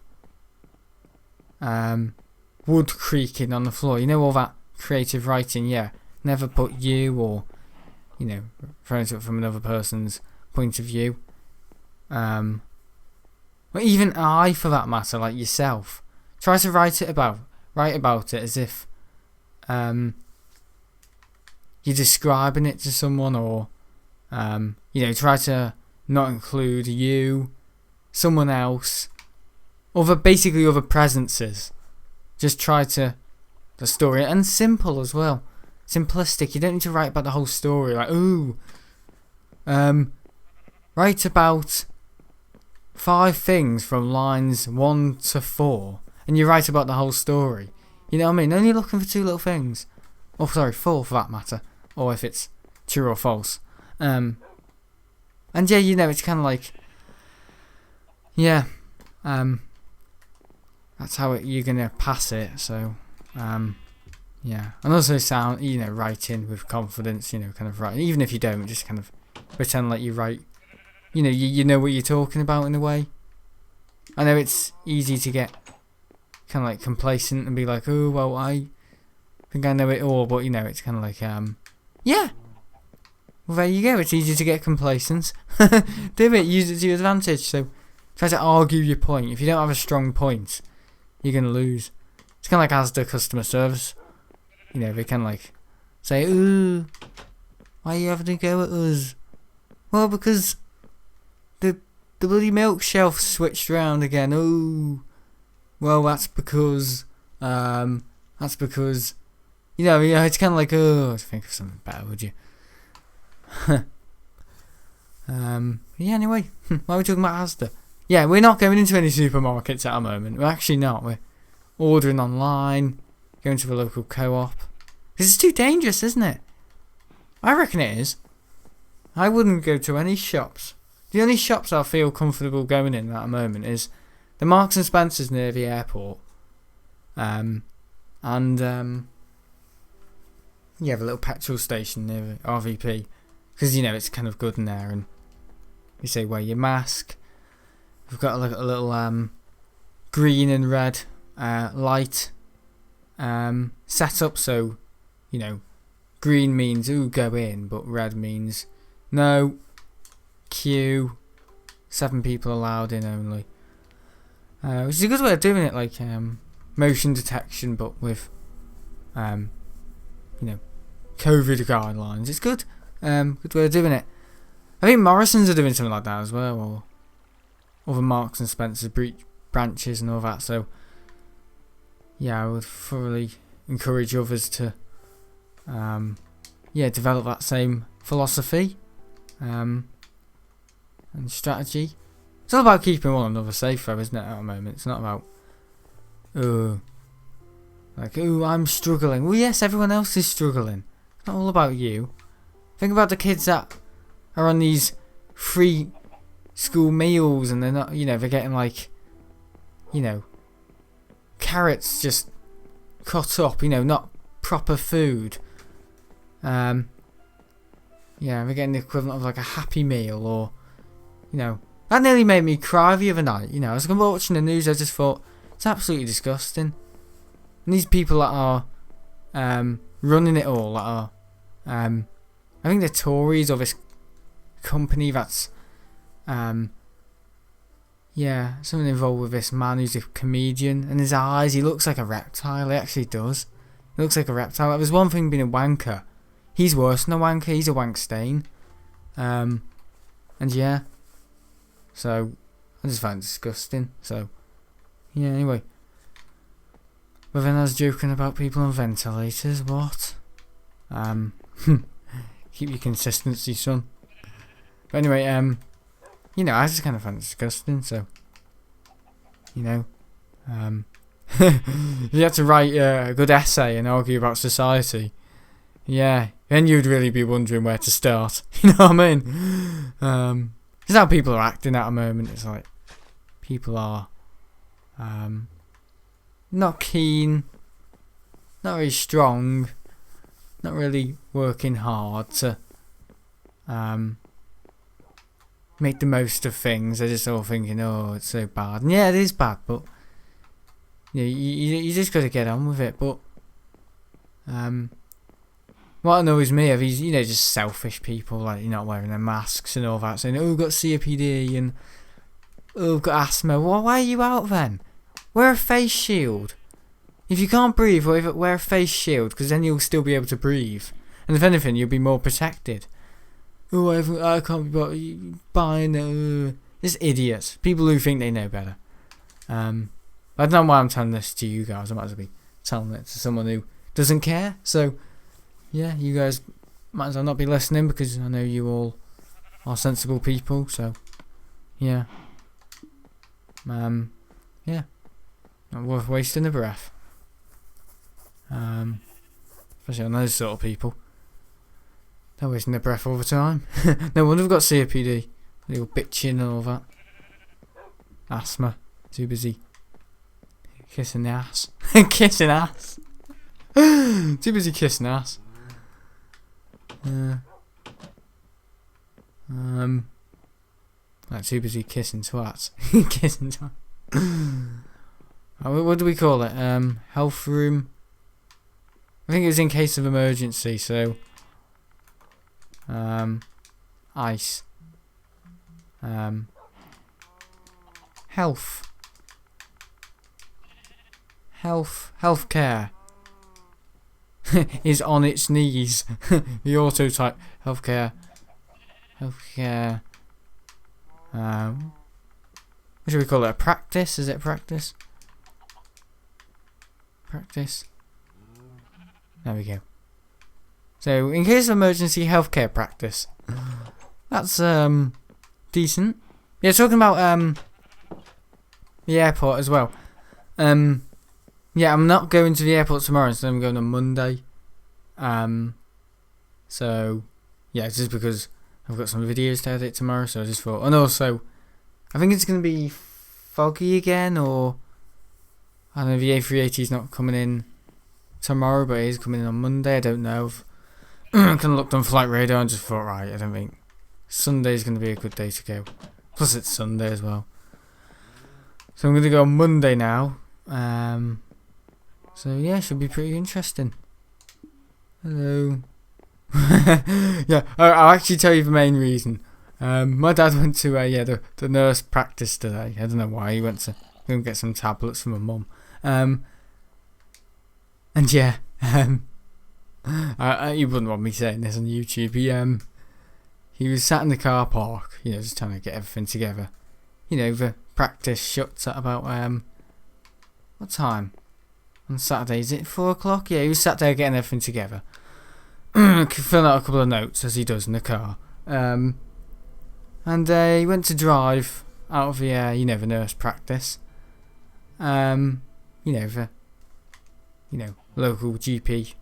wood creaking on the floor. All that creative writing, yeah. Never put you or, referring to it from another person's point of view. Or even I, for that matter, like yourself. Try to write about it as if you're describing it to someone, or try to not include you, someone else, other presences. Just try to the story, and simple as well, simplistic. You don't need to write about the whole story. Like, ooh, write about 5 things from lines 1 to 4, and you write about the whole story. You know what I mean? Only looking for 2 little things. Oh, sorry, 4 for that matter. Or if it's true or false. And yeah, it's kind of like, yeah, that's how you're gonna pass it. So, yeah, and also sound, writing with confidence. Kind of write, even if you don't, just kind of pretend like you write. You know what you're talking about in a way. I know it's easy to get kind of like complacent and be like, oh well, I think I know it all, but it's kind of like, yeah. Well, there you go. It's easy to get complacent. Do it. Use it to your advantage. So try to argue your point. If you don't have a strong point, you're gonna lose. It's kind of like Asda customer service. They kind of like say, ooh, why are you having to go at us? Well, because the bloody milk shelf switched around again. Ooh. Well, that's because, yeah, it's kind of like, oh, think of something better, would you? Yeah, anyway, why are we talking about Asda? Yeah, we're not going into any supermarkets at the moment. We're actually not. We're ordering online, going to a local co-op. Because it's too dangerous, isn't it? I reckon it is. I wouldn't go to any shops. The only shops I feel comfortable going in at the moment is the Marks and Spencer's near the airport. And you have a little petrol station near the RVP. Because, you know, it's kind of good in there. And you say, wear your mask. We've got a little green and red light set up. So, you know, green means, ooh, go in. But red means, no, queue. 7 people allowed in only. Which is a good way of doing it, like motion detection, but with, you know, COVID guidelines. It's good. Good way of doing it. I think Morrison's are doing something like that as well, or other Marks and Spencer's branches and all that. So, yeah, I would thoroughly encourage others to, develop that same philosophy, and strategy. It's all about keeping one another safe, though, isn't it? At the moment, it's not about, I'm struggling. Well, yes, everyone else is struggling. It's not all about you. Think about the kids that are on these free school meals and they're not, you know, they're getting like, you know, carrots just cut up, you know, not proper food. They're getting the equivalent of like a Happy Meal, or, you know, that nearly made me cry the other night. You know, I was watching the news, I just thought, it's absolutely disgusting. And these people that are running it all, that are, I think they're Tories, or this company that's, something involved with this man who's a comedian, and his eyes, he looks like a reptile. He actually does. He looks like a reptile. There's one thing being a wanker. He's worse than a wanker. He's a wank stain. So I just find it disgusting. So, yeah, anyway. But then I was joking about people on ventilators. What? Keep your consistency, son. But anyway, you know, I just kind of find it disgusting. So, you know, if you had to write a good essay and argue about society, yeah, then you'd really be wondering where to start. You know what I mean? It's how people are acting at the moment. It's like people are not keen, not very strong, not really working hard to make the most of things. They're just all thinking, oh, it's so bad. And yeah, it is bad, but you just got to get on with it. But what annoys me are these, you know, just selfish people, like, you're not wearing their masks and all that, saying, oh, we've got COPD and oh, we've got asthma. Well, why are you out then? Wear a face shield. If you can't breathe, wear a face shield, because then you'll still be able to breathe. And if anything, you'll be more protected. Oh, I can't be buying Just idiots. People who think they know better. I don't know why I'm telling this to you guys. I might as well be telling it to someone who doesn't care. So, yeah, you guys might as well not be listening, because I know you all are sensible people. So, yeah. Yeah. Not worth wasting a breath. Especially on those sort of people. They're wasting their breath all the time. No wonder they've got COPD. They all bitching and all that. Asthma. Too busy kissing the ass. Kissing ass. Too busy kissing ass. Like, too busy kissing twats. Kissing twats. What do we call it? Health room. I think it was in case of emergency, so ice. Healthcare. is on its knees. The auto type healthcare. Healthcare. What should we call it? A practice? Is it practice? Practice. There we go. So, in case of emergency healthcare practice. That's decent. Yeah, talking about the airport as well. Yeah, I'm not going to the airport tomorrow, instead I'm going on Monday. So yeah, just because I've got some videos to edit tomorrow, so I just thought. And also, I think it's going to be foggy again, or I don't know. The A380 is not coming in tomorrow, but it is coming in on Monday. I don't know. I kind of looked on flight radar and just thought, right, I don't think Sunday's going to be a good day to go. Plus, it's Sunday as well. So I'm going to go on Monday now. So yeah, should be pretty interesting. Hello. Yeah, I'll actually tell you the main reason. My dad went to the nurse practice today. I don't know why. He went to go and get some tablets from my mum. And yeah, you wouldn't want me saying this on YouTube. He was sat in the car park, just trying to get everything together. The practice shuts at about what time? On Saturday, is it 4 o'clock? Yeah, he was sat there getting everything together. Filling out a couple of notes, as he does in the car. And he went to drive out of the, the nurse practice. The local GP,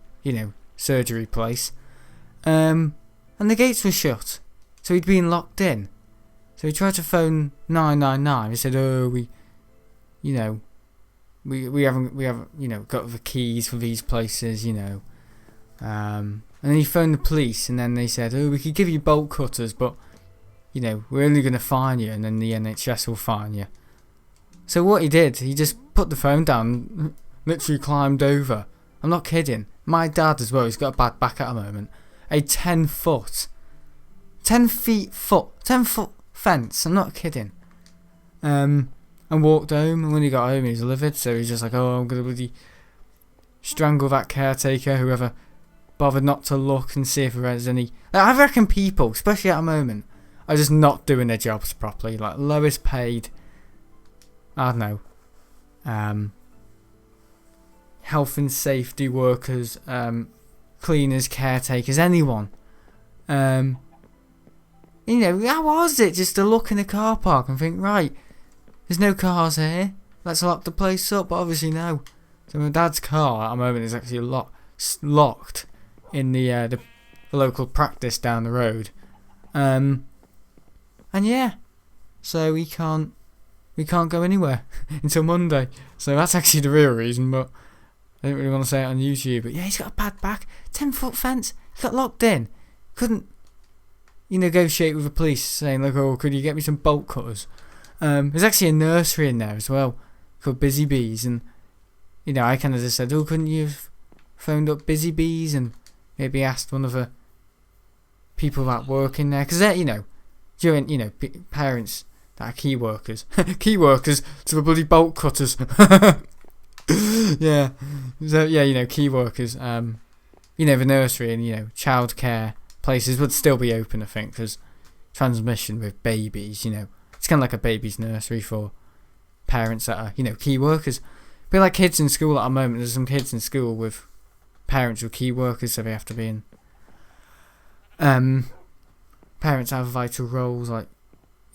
surgery place. And the gates were shut. So he'd been locked in. So he tried to phone 999. He said, we haven't got the keys for these places, and then he phoned the police, and then they said, we could give you bolt cutters, but we're only going to fine you, and then the NHS will fine you. So what he did, he just put the phone down, literally climbed over. I'm not kidding. My dad as well, he's got a bad back at the moment. A 10 foot fence, I'm not kidding. And walked home, and when he got home he was livid, so he's just like, I'm going to bloody strangle that caretaker, whoever bothered not to look and see if there's any. I reckon people, especially at the moment, are just not doing their jobs properly. Like lowest paid, I don't know, health and safety workers, cleaners, caretakers, anyone. How was it just to look in a car park and think, right, there's no cars here, let's lock the place up? But obviously no. So my dad's car at the moment is actually locked in the local practice down the road. And yeah, so we can't go anywhere until Monday. So that's actually the real reason, but I don't really want to say it on YouTube. But yeah, he's got a bad back. 10-foot fence. He got locked in. Couldn't negotiate with the police, saying like, could you get me some bolt cutters? There's actually a nursery in there as well called Busy Bees, and I kind of just said, couldn't you have phoned up Busy Bees and maybe asked one of the people that work in there, because they're during parents that are key workers to the bloody bolt cutters. Yeah, so yeah, key workers. The nursery and childcare places would still be open, I think, because transmission with babies, it's kind of like a baby's nursery for parents that are, key workers. Be like kids in school at the moment. There's some kids in school with parents who are key workers, so they have to be in. Parents have vital roles like,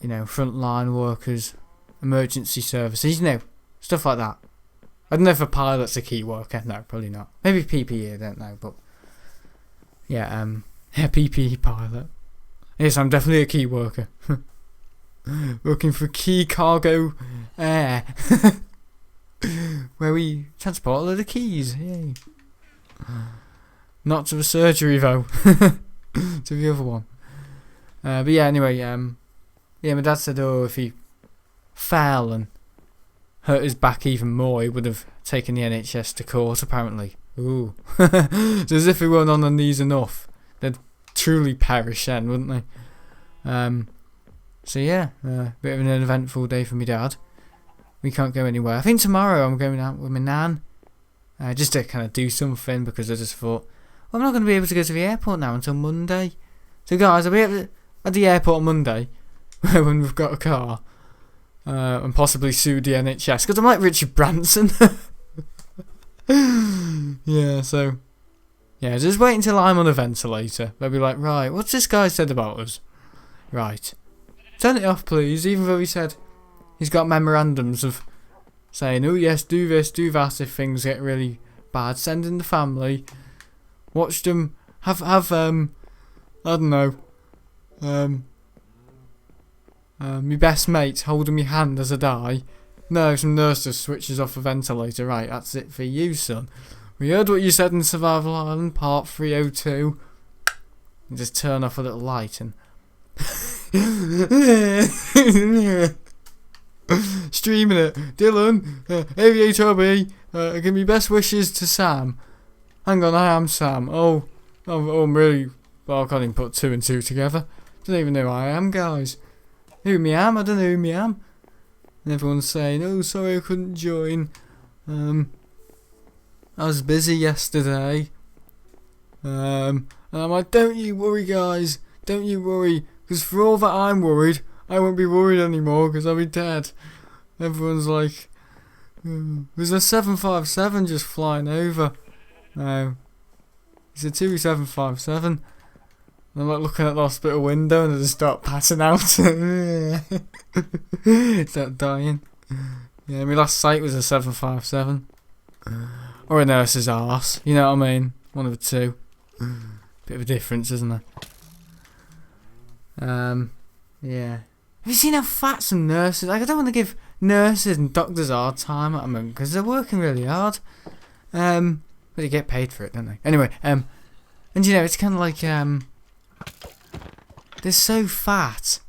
frontline workers, emergency services, stuff like that. I don't know if a pilot's a key worker. No, probably not. Maybe PPE, I don't know, but yeah, PPE pilot. Yes, I'm definitely a key worker. Working for Key Cargo Air, where we transport all of the keys. Yay. Not to the surgery though, to the other one. But yeah, anyway, my dad said, if he fell and hurt his back even more, he would have taken the NHS to court, apparently. Ooh. So as if he weren't on their knees enough, they'd truly perish then, wouldn't they? So yeah, bit of an eventful day for me dad. We can't go anywhere. I think tomorrow I'm going out with my nan. just to kind of do something, because I just thought, well, I'm not going to be able to go to the airport now until Monday. So guys, I'll be at the airport on Monday when we've got a car, and possibly sue the NHS, because I'm like Richard Branson. Yeah, so yeah, just wait until I'm on a ventilator. They'll be like, right, what's this guy said about us? Right, turn it off, please. Even though he said he's got memorandums of saying, oh yes, do this, do that if things get really bad. Send in the family. Watch them have I don't know, my best mate holding my hand as I die. No, some nurse just switches off a ventilator. Right, that's it for you, son. We heard what you said in Survival Island, part 302. And just turn off a little light and streaming it. Dylan, AVHRB, give me best wishes to Sam. Hang on, I am Sam. Oh, I'm really... Well, I can't even put 2 and 2 together. Don't even know who I am, guys. Who me am? I don't know who me am. And everyone's saying, oh, sorry I couldn't join. I was busy yesterday. And I'm like, don't you worry, guys. Don't you worry. Because for all that I'm worried, I won't be worried anymore because I'll be dead. Everyone's like, there's a 757 just flying over. No. It's a 2757. And I'm like looking at the hospital window and I just start passing out. Start dying. Yeah, my last sight was a 757. Or a nurse's arse. You know what I mean? One of the two. Bit of a difference, isn't there? Yeah. Have you seen how fat some nurses... Like, I don't want to give nurses and doctors a hard time at the moment because they're working really hard. But they get paid for it, don't they? Anyway, and you know, it's kind of like, they're so fat.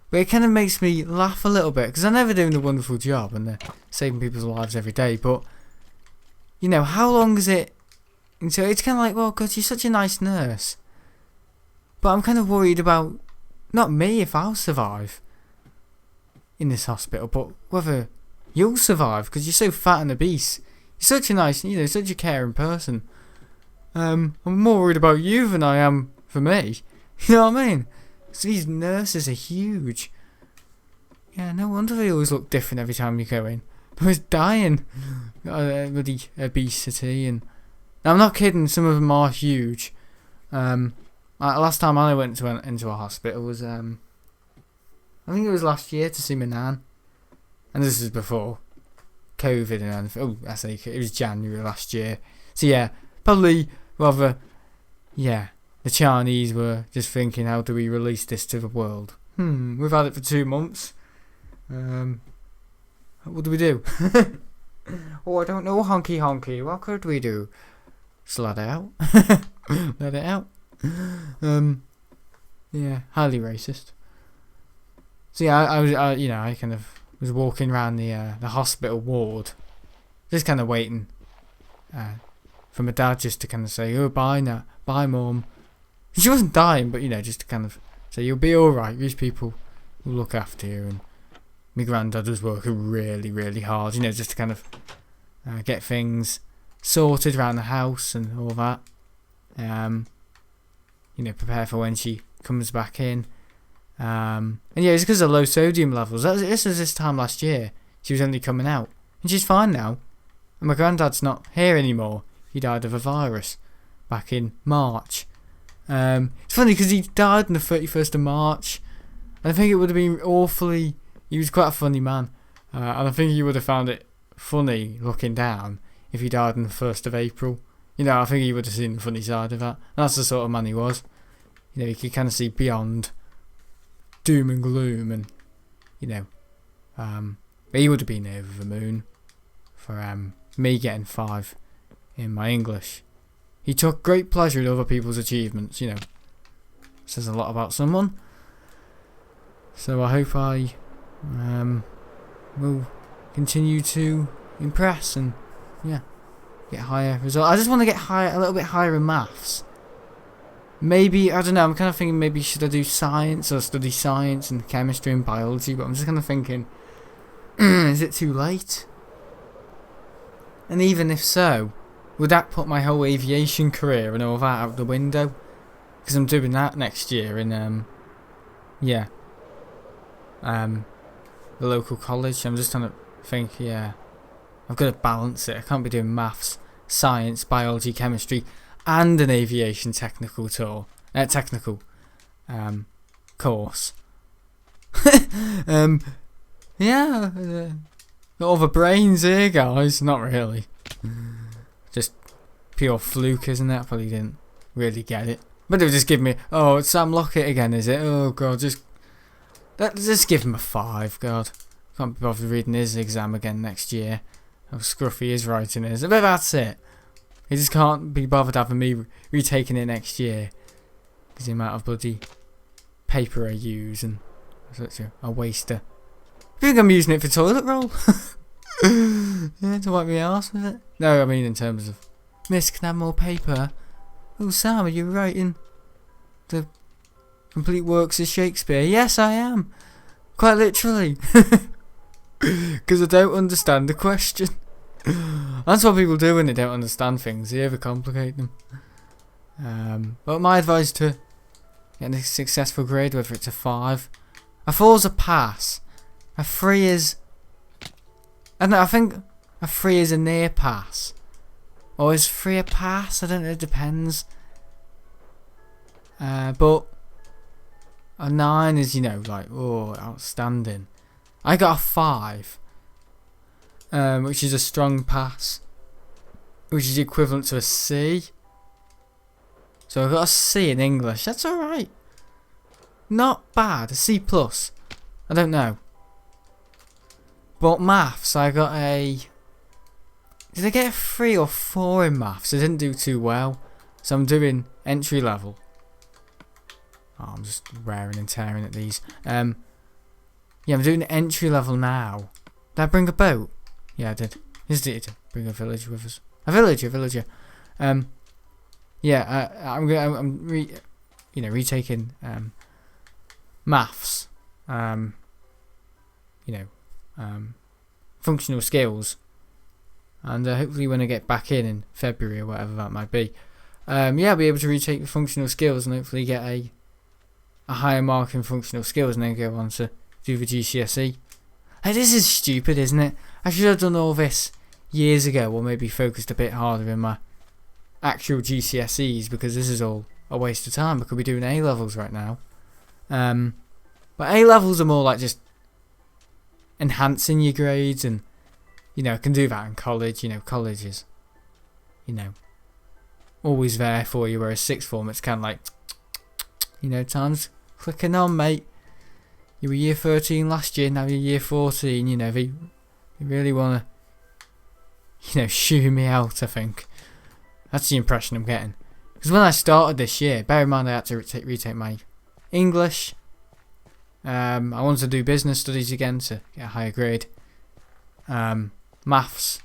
But it kind of makes me laugh a little bit because I know they're doing a wonderful job and they're saving people's lives every day. But, you know, how long is it... And so it's kind of like, well, God, you're such a nice nurse. But I'm kind of worried about, not me if I'll survive in this hospital, but whether you'll survive because you're so fat and obese. You're such a nice, you know, such a caring person. I'm more worried about you than I am for me. You know what I mean? So these nurses are huge. Yeah, no wonder they always look different every time you go in. They're always dying. With the obesity and... Now, I'm not kidding, some of them are huge. Last time I went into a hospital was, I think it was last year to see my nan. And this is before COVID and everything. Oh, I say it was January last year. So yeah, probably rather, yeah, the Chinese were just thinking, how do we release this to the world? We've had it for 2 months. What do we do? Oh, I don't know, honky honky. What could we do? Just let it out. Let it out. Yeah, highly racist. So yeah, I kind of was walking around the hospital ward, just kind of waiting for my dad just to kind of say, oh, bye now, bye mum. She wasn't dying, but you know, just to kind of say, you'll be alright, these people will look after you. And my granddad was working really, really hard, you know, just to kind of get things sorted around the house and all that. You know, prepare for when she comes back in. And yeah, it's because of low sodium levels. This was this time last year. She was only coming out. And she's fine now. And my granddad's not here anymore. He died of a virus back in March. It's funny because he died on the 31st of March. And I think it would have been awfully... He was quite a funny man. And I think he would have found it funny looking down if he died on the 1st of April. You know, I think he would have seen the funny side of that. And that's the sort of man he was. You know, he could kind of see beyond doom and gloom, and you know, but he would have been over the moon for me getting 5 in my English. He took great pleasure in other people's achievements. You know, says a lot about someone. So I hope I will continue to impress and yeah, get higher results. I just want to get higher, a little bit higher in maths. Maybe, I don't know, I'm kind of thinking maybe should I do science or study science and chemistry and biology, but I'm just kind of thinking, is it too late? And even if so, would that put my whole aviation career and all that out the window? Because I'm doing that next year in yeah, the local college. I'm just trying to think. Yeah, I've got to balance it. I can't be doing maths, science, biology, chemistry, and an aviation technical course. Yeah, got all the brains here, guys. Not really. Just pure fluke, isn't it? I probably didn't really get it. But they'll just give me, oh, it's Sam Lockett again, is it? Oh, God, just give him a 5, God. Can't be bothered reading his exam again next year. How scruffy his writing is. But that's it. He just can't be bothered having me retaking it next year. Because the amount of bloody paper I use and such a waster. I think I'm using it for toilet roll. Yeah, to wipe my arse with it. No, I mean in terms of, Miss, can I have more paper? Oh, Sam, are you writing the complete works of Shakespeare? Yes, I am. Quite literally. Because I don't understand the question. That's what people do when they don't understand things. They overcomplicate them. But my advice to getting a successful grade, whether it's a 5, a 4's a pass. A 3 is... I think a 3 is a near pass. Or is 3 a pass? I don't know, it depends. But a 9 is, you know, like, oh, outstanding. I got a 5. Which is a strong pass. Which is equivalent to a C. So I got a C in English. That's alright. Not bad. A C+. I don't know. But maths, I got a... Did I get a 3 or 4 in maths? I didn't do too well. So I'm doing entry level. Oh, I'm just wearing and tearing at these. Yeah, I'm doing entry level now. Did I bring a boat? Yeah, I did. Just did bring a village with us. A villager. Yeah, I'm retaking maths. Functional skills, and hopefully when I get back in February or whatever that might be, I'll be able to retake the functional skills and hopefully get a higher mark in functional skills and then go on to do the GCSE. Hey, this is stupid, isn't it? I should have done all this years ago, or maybe focused a bit harder in my actual GCSEs, because this is all a waste of time. I could be doing A levels right now. But A levels are more like just enhancing your grades, and I can do that in college. College is always there for you, whereas sixth form it's kind of like time's clicking on, mate. You were year 13 last year, now you're year 14. They really want to shoo me out, I think. That's the impression I'm getting. Because when I started this year, bear in mind I had to retake my English. I wanted to do business studies again to get a higher grade. Maths,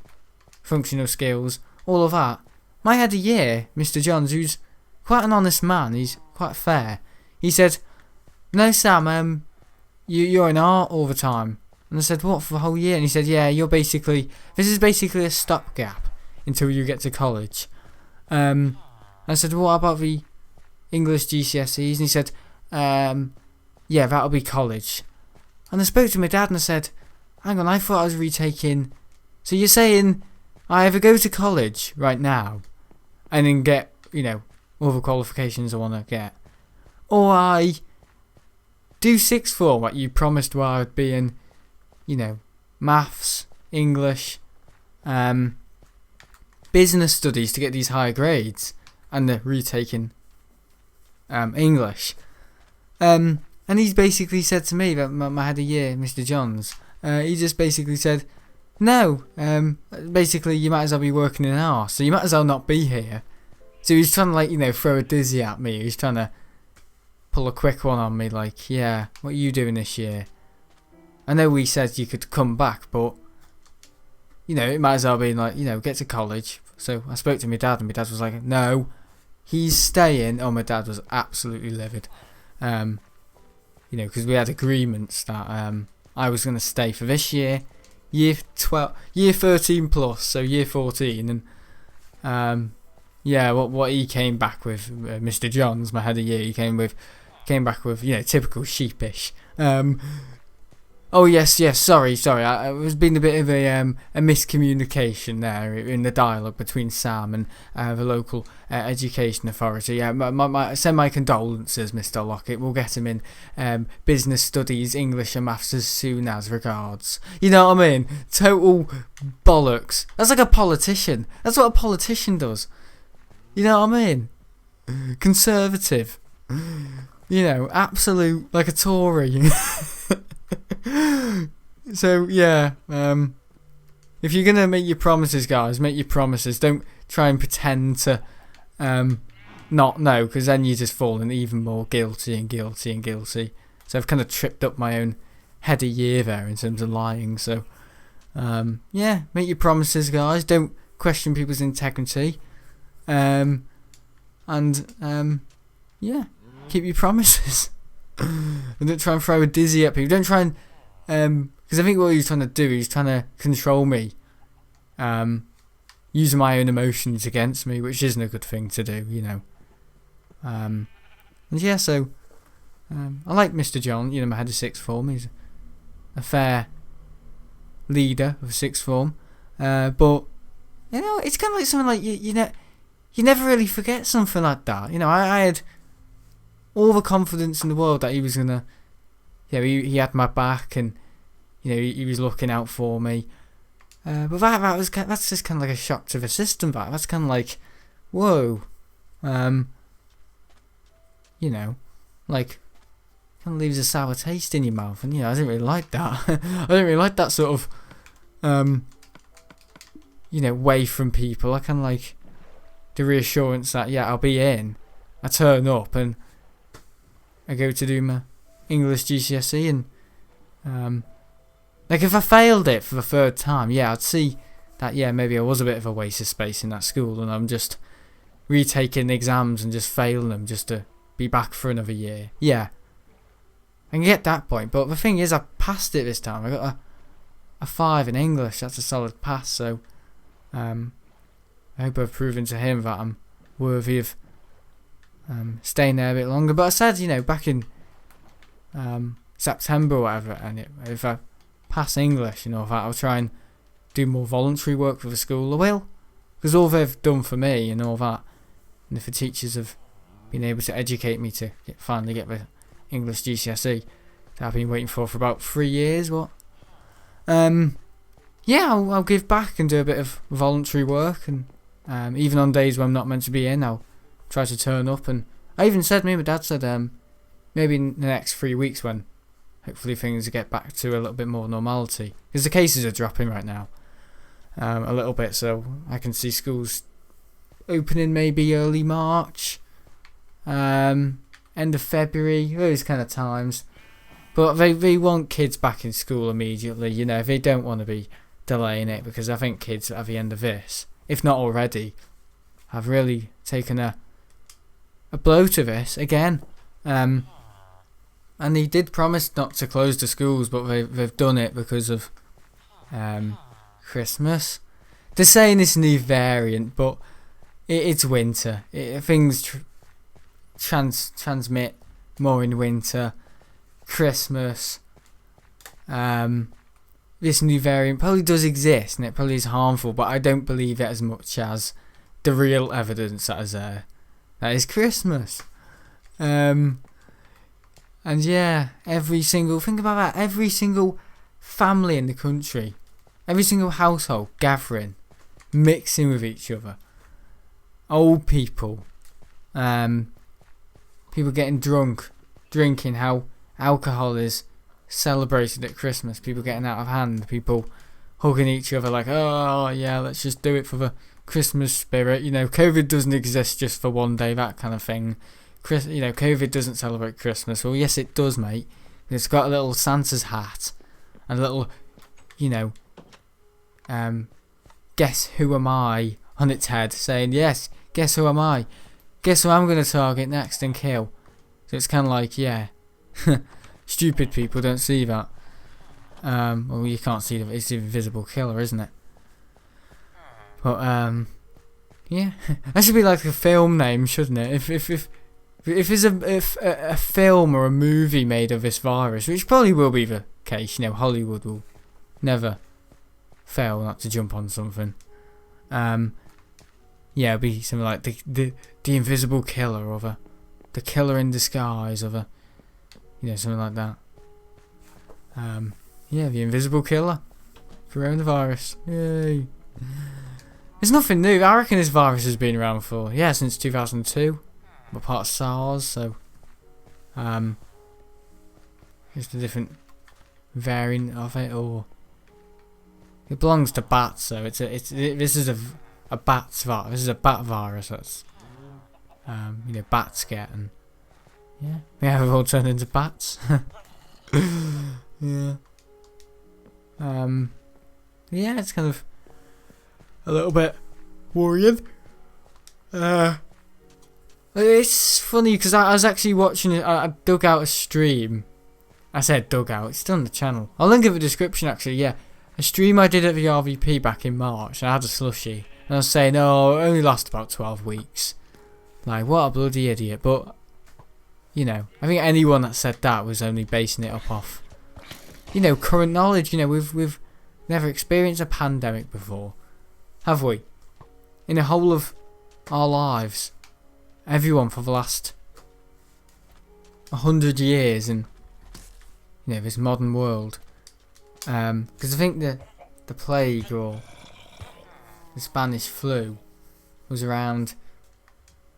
functional skills, all of that. My head of year, Mr. Johns, who's quite an honest man, he's quite fair. He said, "No, Sam, you're in art all the time." And I said, "What, for the whole year?" And he said, "Yeah, this is basically a stopgap until you get to college." I said, "What about the English GCSEs?" And he said, "Yeah, that'll be college." And I spoke to my dad and I said, "Hang on, I thought I was retaking... So you're saying I either go to college right now and then get, all the qualifications I want to get, or I do sixth form like you promised where I would be in, maths, English, business studies to get these higher grades, and the retaking English." And he's basically said to me, that my head of year, Mr. Johns, he just basically said, "No, basically you might as well be working in art, so you might as well not be here." So he's trying to throw a dizzy at me. He's trying to pull a quick one on me, like, "Yeah, what are you doing this year? I know we said you could come back, but it might as well be get to college." So I spoke to my dad, and my dad was like, "No, he's staying." Oh, my dad was absolutely livid. Because we had agreements that I was going to stay for this year, year 13 plus, so year 14, Yeah, what he came back with, Mr. Johns, my head of year, he came back with, typical sheepish. Oh yes, sorry. I was being a bit of a miscommunication there in the dialogue between Sam and the local education authority. Send my condolences, Mr. Lockett. We'll get him in business studies, English and maths as soon as regards. You know what I mean? Total bollocks. That's like a politician. That's what a politician does. You know what I mean? Conservative. Absolute, like a Tory. So yeah, if you're gonna make your promises, guys, make your promises. Don't try and pretend to not know, because then you're just falling even more guilty. So I've kind of tripped up my own head of year there in terms of lying. So yeah, make your promises, guys. Don't question people's integrity. Yeah, keep your promises. And don't try and throw a dizzy at people. Don't try and because I think what he's trying to do, he's trying to control me, using my own emotions against me, which isn't a good thing to do, And yeah, so I like Mr. John, my head of sixth form. He's a fair leader of sixth form, but it's kind of like something like you never really forget something like that. I had all the confidence in the world that he was gonna, he had my back, and he was looking out for me. But that's just kind of like a shock to the system. That's kind of like, whoa, like kind of leaves a sour taste in your mouth, and I didn't really like that. I didn't really like that sort of, way from people. I kind of like the reassurance that I'll be in. I turn up and I go to do my English GCSE, and like if I failed it for the third time, I'd see that maybe I was a bit of a waste of space in that school, and I'm just retaking exams and just failing them just to be back for another year. I can get that point, but the thing is, I passed it this time. I got a 5 in English. That's a solid pass. So I hope I've proven to him that I'm worthy of staying there a bit longer. But I said, back in September or whatever, and if I pass English that, I'll try and do more voluntary work for the school. I will, because all they've done for me and all that, and if the teachers have been able to educate me to finally get the English GCSE that I've been waiting for about 3 years. I'll give back and do a bit of voluntary work, and even on days when I'm not meant to be in, I'll try to turn up. And I even said, me and my dad said, maybe in the next 3 weeks, when hopefully things get back to a little bit more normality, because the cases are dropping right now a little bit, so I can see schools opening maybe early March, end of February, those kind of times. But they want kids back in school immediately. They don't want to be delaying it, because I think kids at the end of this, if not already, have really taken a blow to this again. And they did promise not to close the schools, but they've done it because of Christmas. They're saying this new variant, but it's winter. Things transmit more in winter. Christmas. This new variant probably does exist, and it probably is harmful, but I don't believe it as much as the real evidence that is there. That is Christmas. And think about that, every single family in the country, every single household gathering, mixing with each other, old people, people getting drunk, drinking, how alcohol is celebrated at Christmas, people getting out of hand, people hugging each other like, oh yeah, let's just do it for the Christmas spirit. COVID doesn't exist just for one day, that kind of thing. COVID doesn't celebrate Christmas. Well, yes, it does, mate. It's got a little Santa's hat and a little, guess who am I on its head, saying, yes, guess who am I? Guess who I'm going to target next and kill? So it's kind of like, stupid people don't see that. Well, you can't see it. It's the invisible killer, isn't it? But Yeah, that should be like a film name, shouldn't it? If there's a film or a movie made of this virus, which probably will be the case, you know, Hollywood will never fail not to jump on something. Yeah, it'll be something like the Invisible Killer, or the Killer in Disguise, or you know, something like that. Yeah, the Invisible Killer, coronavirus. Yay! There's nothing new. I reckon this virus has been around for since 2002. We're part of SARS, so just a different variant of it, or it belongs to bats. So this is a bat's virus. This is a bat virus. That's you know, bats get, and yeah, we have all turned into bats. Yeah. Yeah, it's kind of a little bit worrying. It's funny because I was actually watching it. I dug out a stream. I said dug out. It's still on the channel. I'll link it in the description. Actually, yeah, a stream I did at the RVP back in March. And I had a slushie, and I was saying, "Oh, it only lasts about 12 weeks." Like, what a bloody idiot! But you know, I think anyone that said that was only basing it up off, you know, current knowledge. You know, we've never experienced a pandemic before, have we? In the whole of our lives, everyone for the last 100 years in, you know, this modern world. Because I think the plague or the Spanish flu was around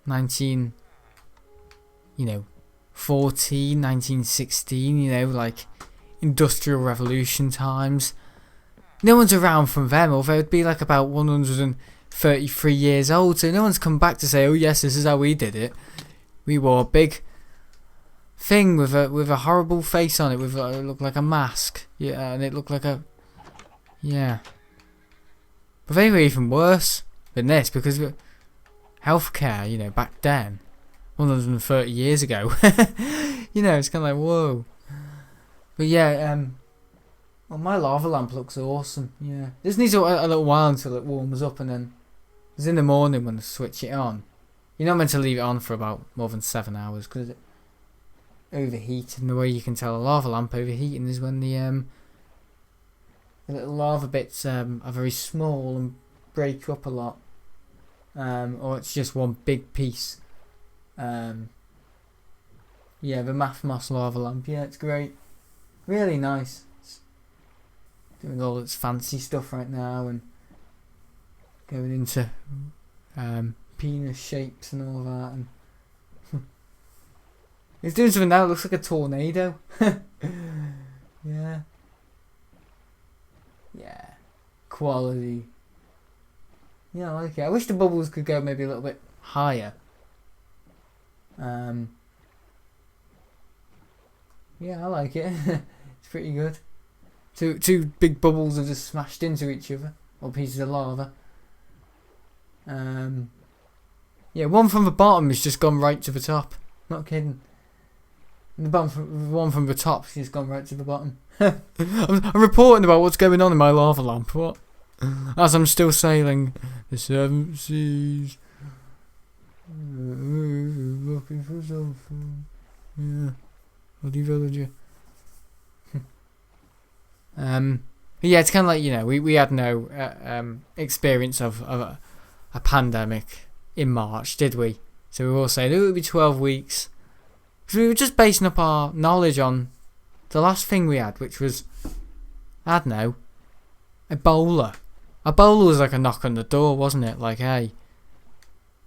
1916, you know, like Industrial Revolution times. No one's around from them, although it'd be like about 133 years old, so no one's come back to say, oh yes, this is how we did it. We wore a big thing with a horrible face on it, it looked like a mask, yeah, and it looked like a, yeah. But they were even worse than this, because healthcare, you know, back then, 130 years ago, you know, it's kind of like, whoa. But yeah, well, my lava lamp looks awesome, yeah. This needs a little while until it warms up, and then it's in the morning when I switch it on. You're not meant to leave it on for about more than 7 hours, because it overheats, and the way you can tell a lava lamp overheating is when the little lava bits are very small and break up a lot, or it's just one big piece. Yeah, the Mathmos lava lamp, yeah, it's great, really nice. It's doing all its fancy stuff right now and going into penis shapes and all that, and it's doing something now. It looks like a tornado. Yeah, quality. Yeah, I like it. I wish the bubbles could go maybe a little bit higher. Yeah, I like it. It's pretty good. Two big bubbles are just smashed into each other, or pieces of lava. Yeah, one from the bottom has just gone right to the top. Not kidding. And the one from the top has just gone right to the bottom. I'm reporting about what's going on in my lava lamp. What? As I'm still sailing the 7 seas. Looking for something. Yeah. Bloody villager. Yeah, it's kind of like, you know, we had no experience of a pandemic in March, did we? So we were all saying it would be 12 weeks. Because we were just basing up our knowledge on the last thing we had, which was, I don't know, Ebola. Ebola was like a knock on the door, wasn't it? Like, hey,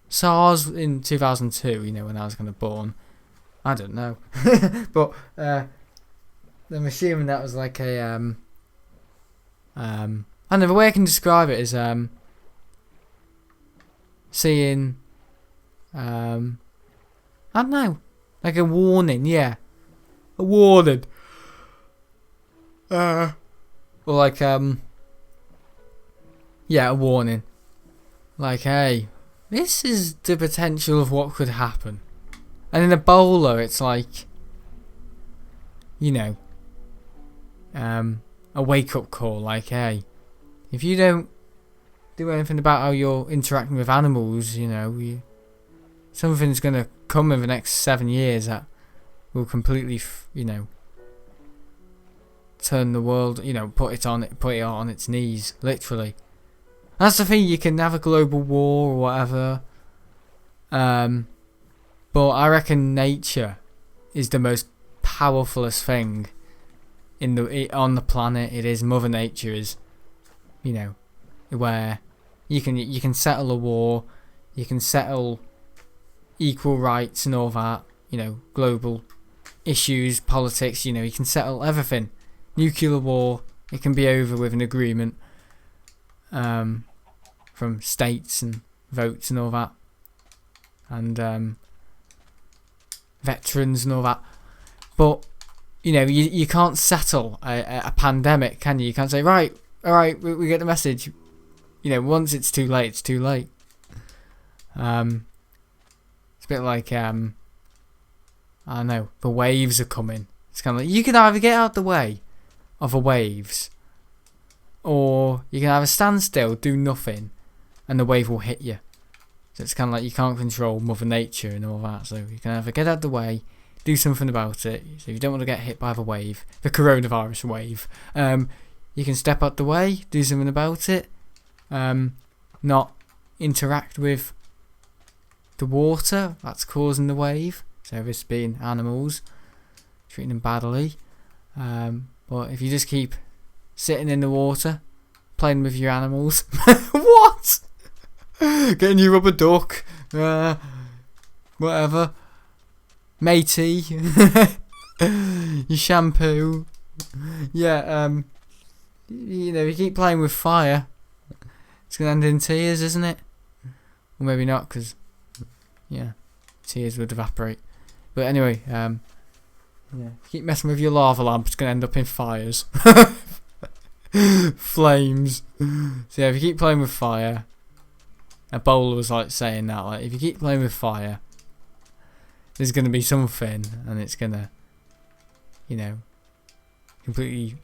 SARS in 2002, you know, when I was kind of born. I don't know. But I'm assuming that was like a, I don't know, the way I can describe it is seeing, I don't know, like a warning, yeah. A warning. Or like, yeah, a warning. Like, hey, this is the potential of what could happen. And in Ebola, it's like, you know, a wake-up call. Like, hey, if you don't do anything about how you're interacting with animals, you know, something's gonna come in the next 7 years that will completely, you know, turn the world, you know, put it on its knees, literally. That's the thing. You can have a global war or whatever, but I reckon nature is the most powerfulest thing on the planet. It is. Mother Nature is, you know, where you can settle a war, you can settle equal rights and all that, you know, global issues, politics, you know, you can settle everything. Nuclear war, it can be over with an agreement from states and votes and all that, and veterans and all that. But you know, you can't settle a pandemic, can you? You can't say, right, all right, we get the message. You know, once it's too late, it's too late. It's a bit like I don't know, the waves are coming. It's kind of like you can either get out the way of the waves, or you can either stand still, do nothing, and the wave will hit you. So it's kind of like you can't control Mother Nature and all that. So you can either get out the way, do something about it. So if you don't want to get hit by the wave, the coronavirus wave, you can step out the way, do something about it, not interact with the water that's causing the wave. So this being animals, treating them badly. But if you just keep sitting in the water, playing with your animals, what? Getting your rubber duck, whatever, matey, your shampoo, yeah. You know, if you keep playing with fire, it's gonna end in tears, isn't it? Or maybe not, because yeah, tears would evaporate. But anyway, yeah, if you keep messing with your lava lamp, it's gonna end up in fires, flames. So yeah, if you keep playing with fire, Ebola was like saying that, like if you keep playing with fire, there's gonna be something, and it's gonna, you know, completely,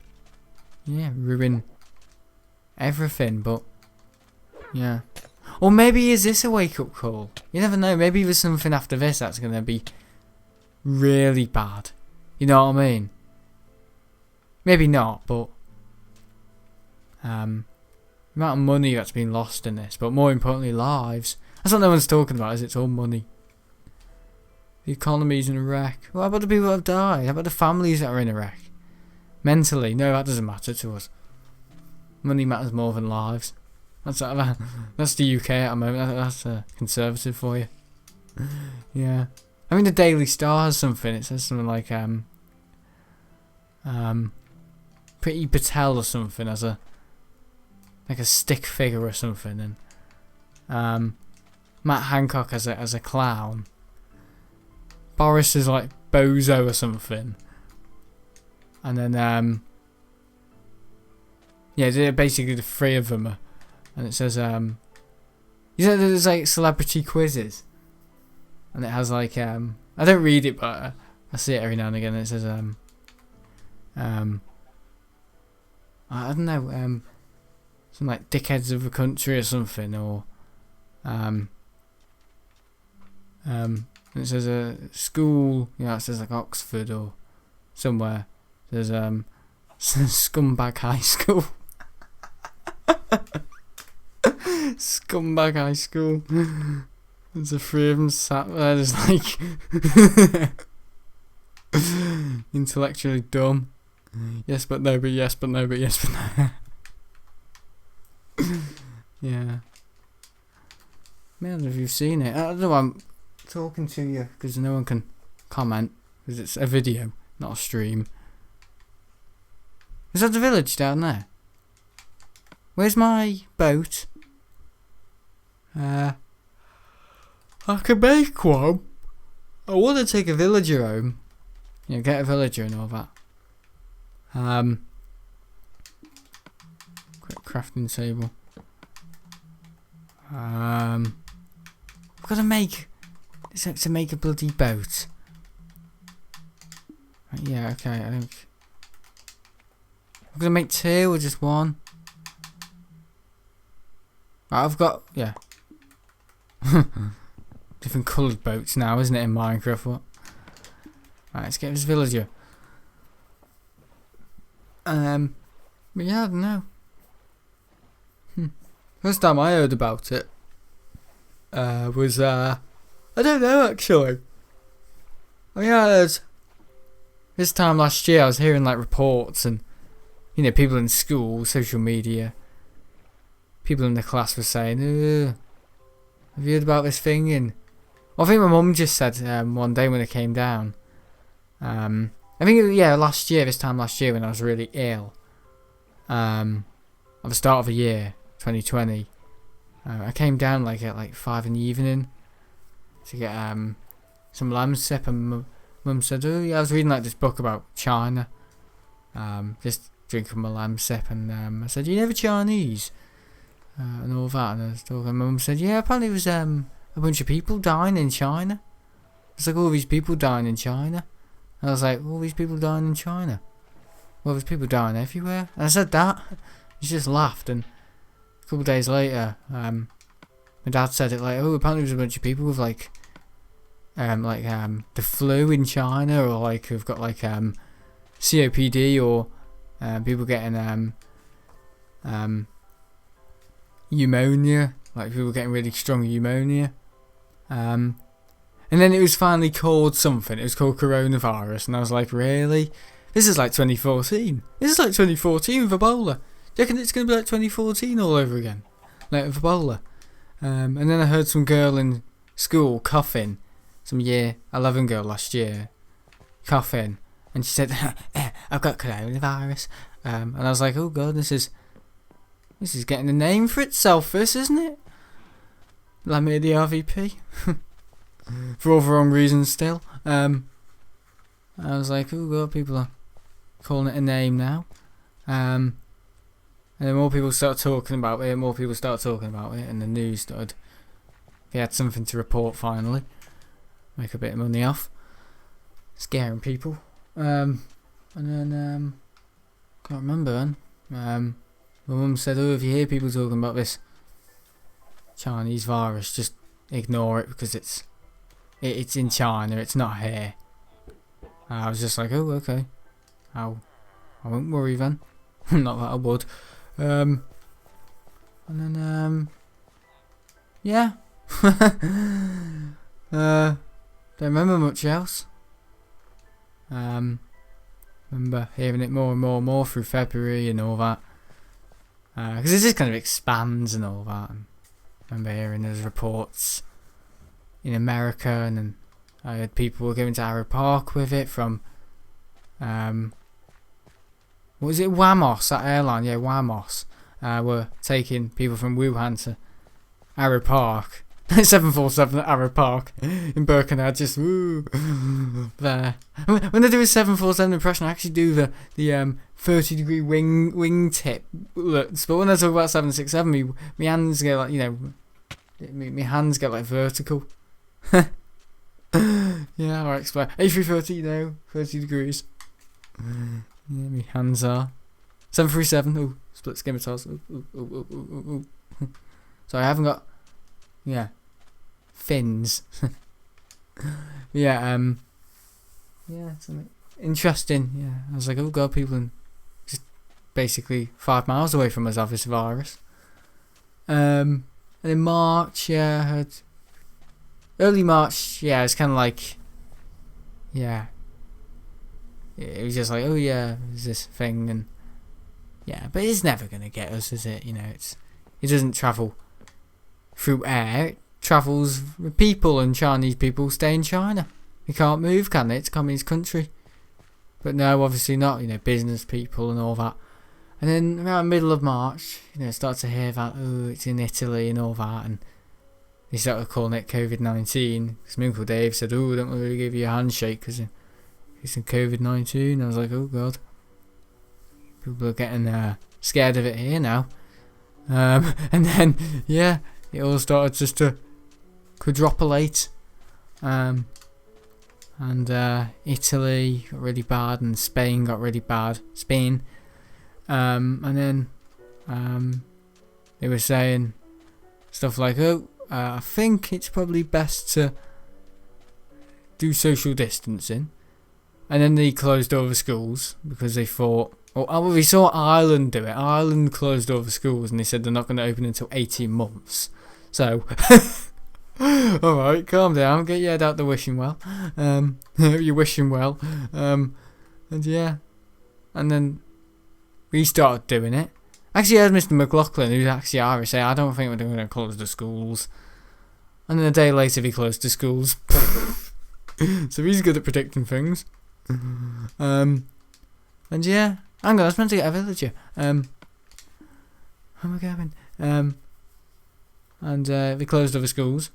yeah, ruin everything. But yeah, or maybe is this a wake up call? You never know. Maybe there's something after this that's gonna be really bad. You know what I mean? Maybe not, but the amount of money that's been lost in this, but more importantly, lives. That's what no one's talking about. Is it's all money. The economy's in a wreck. What about the people that have died? How about the families that are in a wreck? Mentally, no, that doesn't matter to us. Money matters more than lives. That's the UK at the moment. That's conservative for you. Yeah. I mean, the Daily Star has something. It says something like Priti Patel or something as a stick figure or something, and Matt Hancock as a clown. Boris is like Bozo or something, and then yeah, basically the three of them are, and it says you know, there's like celebrity quizzes. And it has like I don't read it, but I see it every now and again. And it says I don't know, some like dickheads of the country or something, or and it says a school, you know, it says like Oxford or somewhere. There's Scumbag High School. Scumbag High School. There's a three of them sat there, just like intellectually dumb. Yes, but no, but yes, but no, but yes, but no. Yeah. Man, have you seen it? I don't know. I'm talking to you because no one can comment because it's a video, not a stream. Is that the village down there? Where's my boat? I can make one. I want to take a villager home. You know, get a villager and all that. Quick crafting table. I've got to make to make a bloody boat. Yeah, okay. I think I'm gonna make two or just one. I've got, yeah. Different coloured boats now, isn't it, in Minecraft? What? Right, let's get this villager. But yeah, I don't know. First time I heard about it was I don't know actually. I mean, this time last year I was hearing like reports and people in school, social media, people in the class were saying, have you heard about this thing? And I think my mum just said one day when it came down. I think last year, this time last year when I was really ill. At the start of the year, 2020, I came down like at like 5 in the evening to get some lamb sip, and mum said, "Oh yeah, I was reading like this book about China, just drinking my lamb sip," and I said, "You never Chinese?" And all that, and I was talking. And mum said, "Yeah, apparently it was a bunch of people dying in China. It's like all these people dying in China." And I was like, "All these people dying in China? Well, there's people dying everywhere." And I said that. She just laughed, and a couple of days later, my dad said it like, "Oh, apparently there's a bunch of people with like the flu in China, or like who've got like COPD, or people getting pneumonia, like people getting really strong pneumonia." And then it was finally called something. It was called coronavirus, and I was like, "Really? This is like 2014. This is like 2014 with Ebola. Do you reckon it's going to be like 2014 all over again? Like with Ebola?" And then I heard some girl in school coughing, some year 11 girl last year, coughing, and she said, "I've got coronavirus." And I was like, "Oh god, this is getting a name for itself, this, isn't it? Lamia the RVP." For all the wrong reasons still. I was like, "Oh god, people are calling it a name now." And then more people started talking about it, and the news started. They had something to report finally. Make a bit of money off. Scaring people. And then, can't remember then. My mum said, "Oh, if you hear people talking about this Chinese virus, just ignore it because it's in China, it's not here." I was just like, "Oh, okay. I won't worry then." Not that I would. And then, yeah. Don't remember much else. Remember hearing it more and more through February and all that. Because it just kind of expands and all that. And I remember hearing those reports in America, and then I heard people were going to Arrow Park with it from, what was it, Wamos, that airline? Yeah, Wamos. Were taking people from Wuhan to Arrow Park. 747 at Arrow Park in Birkenhead, just woo there. When I do a 747 impression, I actually do the 30-degree wing tip looks. But when I talk about 767, my hands get like, my hands get like vertical. Yeah, I explain. A330, 30 degrees. Yeah, my hands are 737. Oh, split skimitars. Sorry, I haven't got. Yeah, fins. Yeah, something interesting. Yeah, I was like, oh god, people in just basically 5 miles away from us have this virus. And in March, yeah, I heard. Early March, yeah, it's kind of like, yeah, it was just like, oh yeah, there's this thing, and yeah, but it's never gonna get us, is it? It doesn't travel through air. It travels with people, and Chinese people stay in China. They can't move, can they? It's a communist country. But no, obviously not. Business people and all that. And then around middle of March, start to hear that, oh, it's in Italy and all that, and they started calling it COVID-19. Because my Uncle Dave said, oh, don't really give you a handshake because it's in COVID-19. I was like, oh god, people are getting scared of it here now. And then, yeah, it all started just to quadrupolate. And Italy got really bad, and Spain got really bad. And then they were saying, stuff like, oh, I think it's probably best to do social distancing. And then they closed over schools because they thought, well, we saw Ireland do it. Ireland closed over schools and they said they're not going to open until 18 months. So, alright, calm down, get your head out the wishing well. You're wishing well. And yeah. And then we started doing it. Actually, I heard Mr. McLaughlin, who's actually Irish, say, I don't think we're going to close the schools. And then a day later, he closed the schools. So he's good at predicting things. And yeah, hang on, I was meant to get a villager. How am I going? And they closed other schools.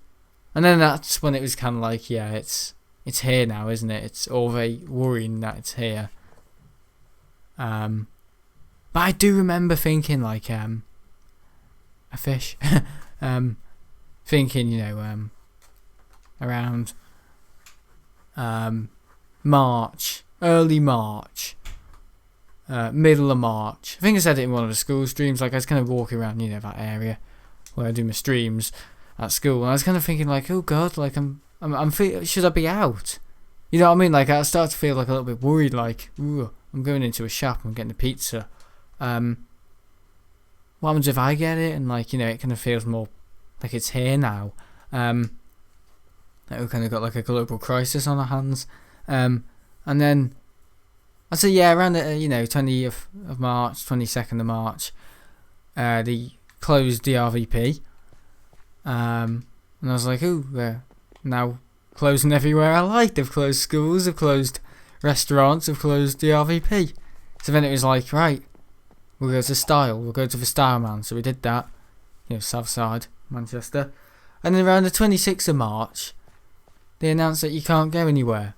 And then that's when it was kind of like, yeah, it's here now, isn't it? It's all very worrying that it's here. But I do remember thinking like a fish. Thinking, around March, early March, middle of March. I think I said it in one of the school streams. Like I was kind of walking around, that area where I do my streams at school, and I was kind of thinking like, oh god, like I'm should I be out? You know what I mean? Like I start to feel like a little bit worried. Like, ooh, I'm going into a shop, I'm getting a pizza. What happens if I get it? And like, it kind of feels more like it's here now. We've kind of got like a global crisis on our hands. And then I say, yeah, around the 20th of March, 22nd of March, they closed the RVP. And I was like, ooh, they're now closing everywhere I like. They've closed schools, they've closed restaurants, they've closed the RVP. So then it was like, right, we'll go to Style, we'll go to the Style Man. So we did that, South Side, Manchester. And then around the 26th of March, they announced that you can't go anywhere.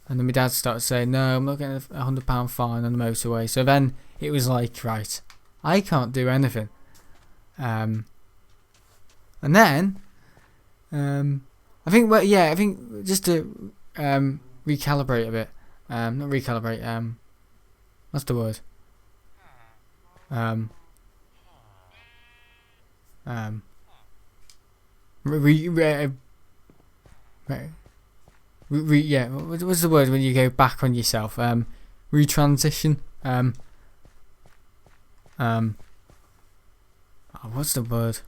And then my dad started saying, no, I'm not getting a £100 fine on the motorway. So then it was like, right, I can't do anything. And then, I think just to recalibrate a bit, not recalibrate, what's the word? What's the word when you go back on yourself? Retransition. What's the word?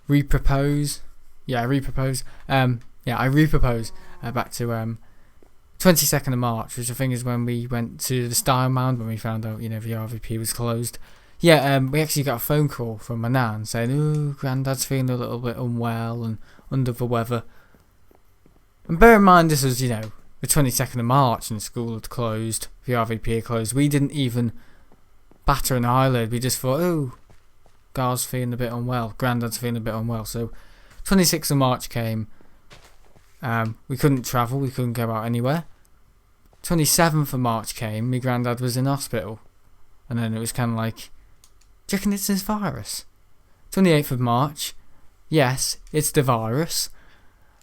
Repropose. Yeah, repropose. I repropose back to 22nd of March, which I think is when we went to the Style Mound when we found out, the RVP was closed. Yeah, we actually got a phone call from my nan saying, oh, Grandad's feeling a little bit unwell and under the weather. And bear in mind, this was, the 22nd of March and school had closed, the RVP had closed. We didn't even batter an eyelid. We just thought, oh, Gar's feeling a bit unwell, Grandad's feeling a bit unwell. So 26th of March came. We couldn't travel, we couldn't go out anywhere. 27th of March came, my Grandad was in hospital. And then it was kind of like, do you reckon it's this virus? 28th of March, yes, it's the virus.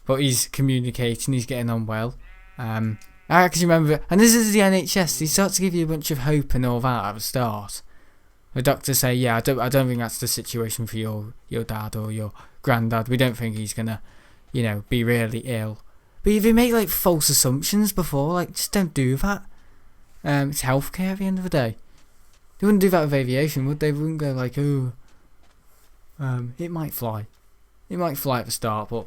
But he's communicating, he's getting on well. I actually remember, and this is the NHS, they start to give you a bunch of hope and all that at the start. The doctors say, yeah, I don't think that's the situation for your dad or your granddad. We don't think he's gonna, be really ill. But if you make like false assumptions before, like just don't do that. It's healthcare at the end of the day. They wouldn't do that with aviation, would they? They wouldn't go like, oh, it might fly. It might fly at the start, but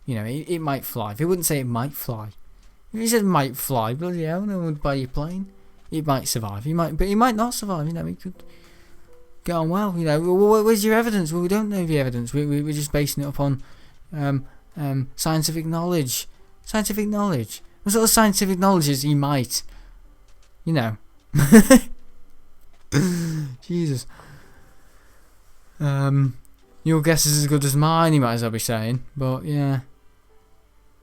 it might fly. They wouldn't say it might fly. If he said it might fly, bloody hell, no one would buy your plane. It might survive. But he might not survive. He could get on well. Where's your evidence? Well, we don't know the evidence. We're just basing it upon scientific knowledge. Scientific knowledge. What sort of scientific knowledge is he might? Jesus. Your guess is as good as mine, you might as well be saying. But yeah,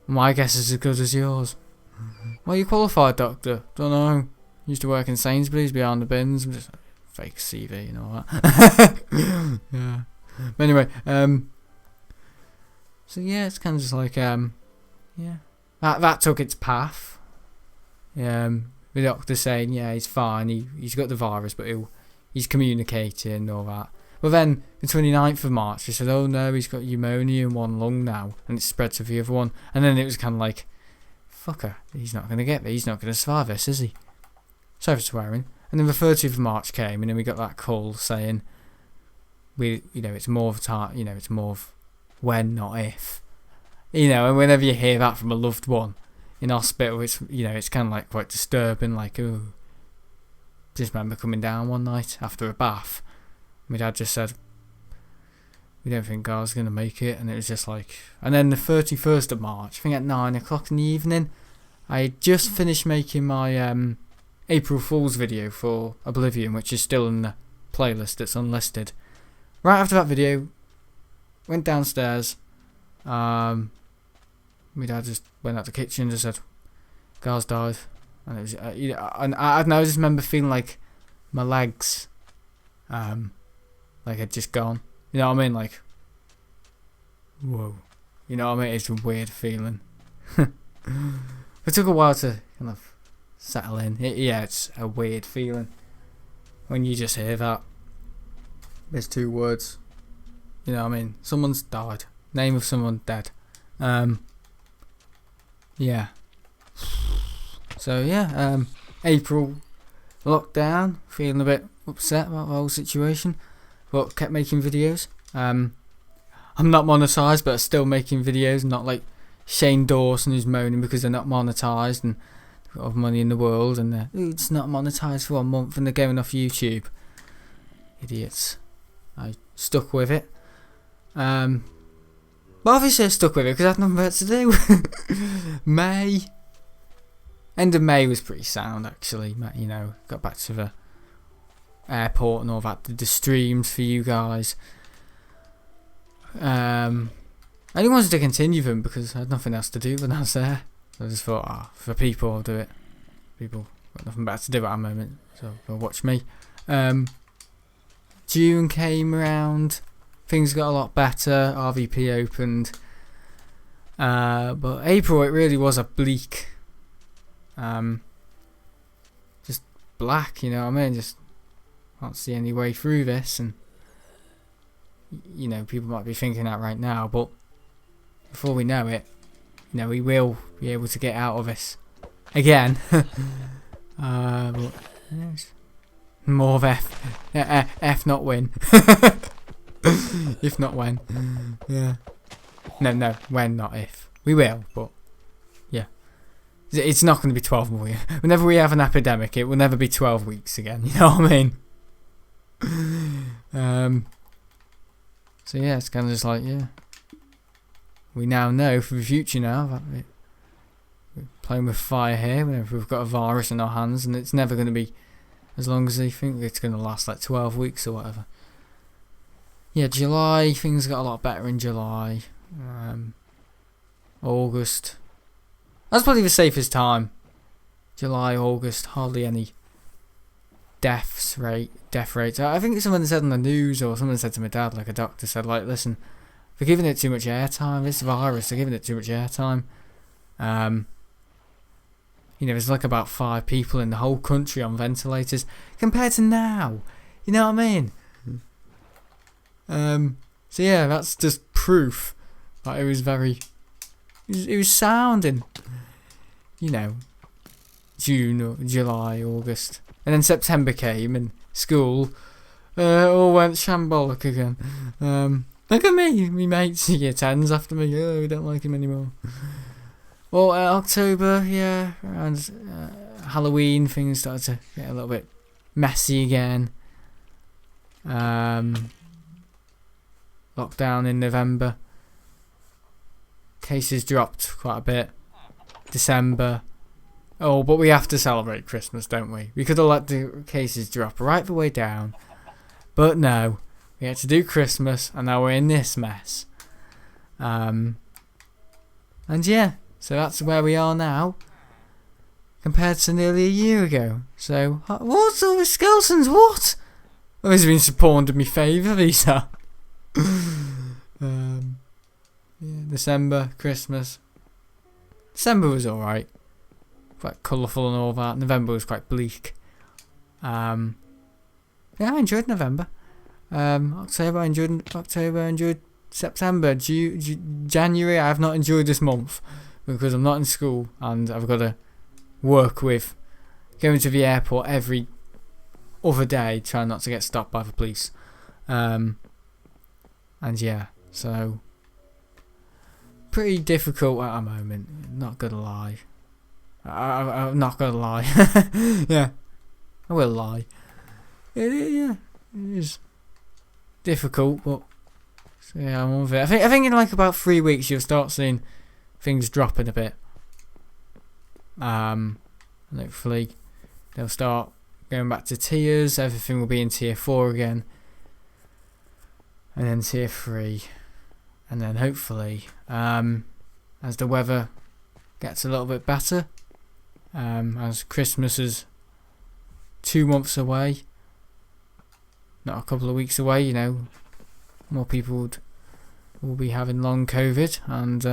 my guess is as good as yours. Well, you qualified, doctor? Don't know. Used to work in Sainsbury's behind the bins. I'm just fake CV and all that. Yeah. But anyway, so yeah, it's kind of just like yeah, that took its path. The doctor saying, yeah, he's fine. He's got the virus, but he's communicating and all that. But then the 29th of March, they said, oh no, he's got pneumonia in one lung now, and it spread to the other one. And then it was kind of like, fucker, he's not going to get this, he's not going to survive this, is he? Sorry for swearing. And then the 30th of March came, and then we got that call saying, it's more of time, it's more of when, not if. And whenever you hear that from a loved one in hospital, it's kind of like quite disturbing. Like, oh, just remember coming down one night after a bath. My dad just said, we don't think Gar's going to make it. And it was just like, and then the 31st of March, I think at 9 o'clock in the evening, I had just finished making my April Fool's video for Oblivion, which is still in the playlist that's unlisted. Right after that video, went downstairs. My dad just went out the kitchen and just said, Gar's died. And it was, and I just remember feeling like my legs, like had just gone. You know what I mean? Like, whoa. You know what I mean? It's a weird feeling. It took a while to kind of settle in. It's a weird feeling when you just hear that. There's two words. You know what I mean? Someone's died. Name of someone dead. Yeah. So yeah, April lockdown, feeling a bit upset about the whole situation, but kept making videos. I'm not monetized, but still making videos, not like Shane Dawson who's moaning because they're not monetized and got all the money in the world and it's not monetized for 1 month and they're going off YouTube. Idiots. I stuck with it. But obviously I stuck with it because I had nothing better to do. End of May was pretty sound actually. Got back to the airport and all that. Did the streams for you guys. I didn't want to continue them because I had nothing else to do when I was there. So I just thought, for people I'll do it. People got nothing better to do at the moment, so they'll watch me. June came around. Things got a lot better. RVP opened. But April, it really was a bleak. Just black, you know what I mean? Just can't see any way through this. And, people might be thinking that right now. But before we know it, we will be able to get out of this again. But, more of F not win. If not when. Yeah. No, when, not if. We will, but yeah. It's not going to be 12 more. Whenever we have an epidemic, it will never be 12 weeks again. You know what I mean? So yeah, it's kind of just like, yeah. We now know for the future now that we're playing with fire here whenever we've got a virus in our hands, and it's never going to be as long as they think it's going to last, like 12 weeks or whatever. Yeah, July, things got a lot better in July. August. That's probably the safest time. July, August, hardly any death rates. I think someone said on the news, or someone said to my dad, like a doctor said, like, listen, they're giving it too much airtime, this virus, they're giving it too much airtime. There's like about 5 people in the whole country on ventilators, compared to now. You know what I mean? So yeah, that's just proof that it was it was sounding, June or July, August, and then September came and school all went shambolic again. Look at me, my mates year 10s after me. Oh, we don't like him anymore. Well, October, yeah, around Halloween, things started to get a little bit messy again. Lockdown in November. Cases dropped quite a bit. December. Oh, but we have to celebrate Christmas, don't we? We could have let the cases drop right the way down. But no. We had to do Christmas, and now we're in this mess. And yeah, so that's where we are now. Compared to nearly a year ago. So, what's all the skeletons? What? Well, these have been spawned in my favour, these are. Yeah, December, Christmas. December was alright. Quite colourful and all that. November was quite bleak. Yeah, I enjoyed November. October I enjoyed. October I enjoyed. September, January I have not enjoyed this month because I'm not in school and I've got to work with going to the airport every other day, trying not to get stopped by the police. And yeah, so pretty difficult at the moment. Not gonna lie. I'm not gonna lie. Yeah, I will lie. Yeah, it is difficult, but so yeah, I'm on with it. I think in like about 3 weeks you'll start seeing things dropping a bit. And hopefully they'll start going back to tiers. Everything will be in tier 4 again, and then tier 3, and then hopefully as the weather gets a little bit better, as Christmas is 2 months away, not a couple of weeks away, you know, more people will be having long COVID, and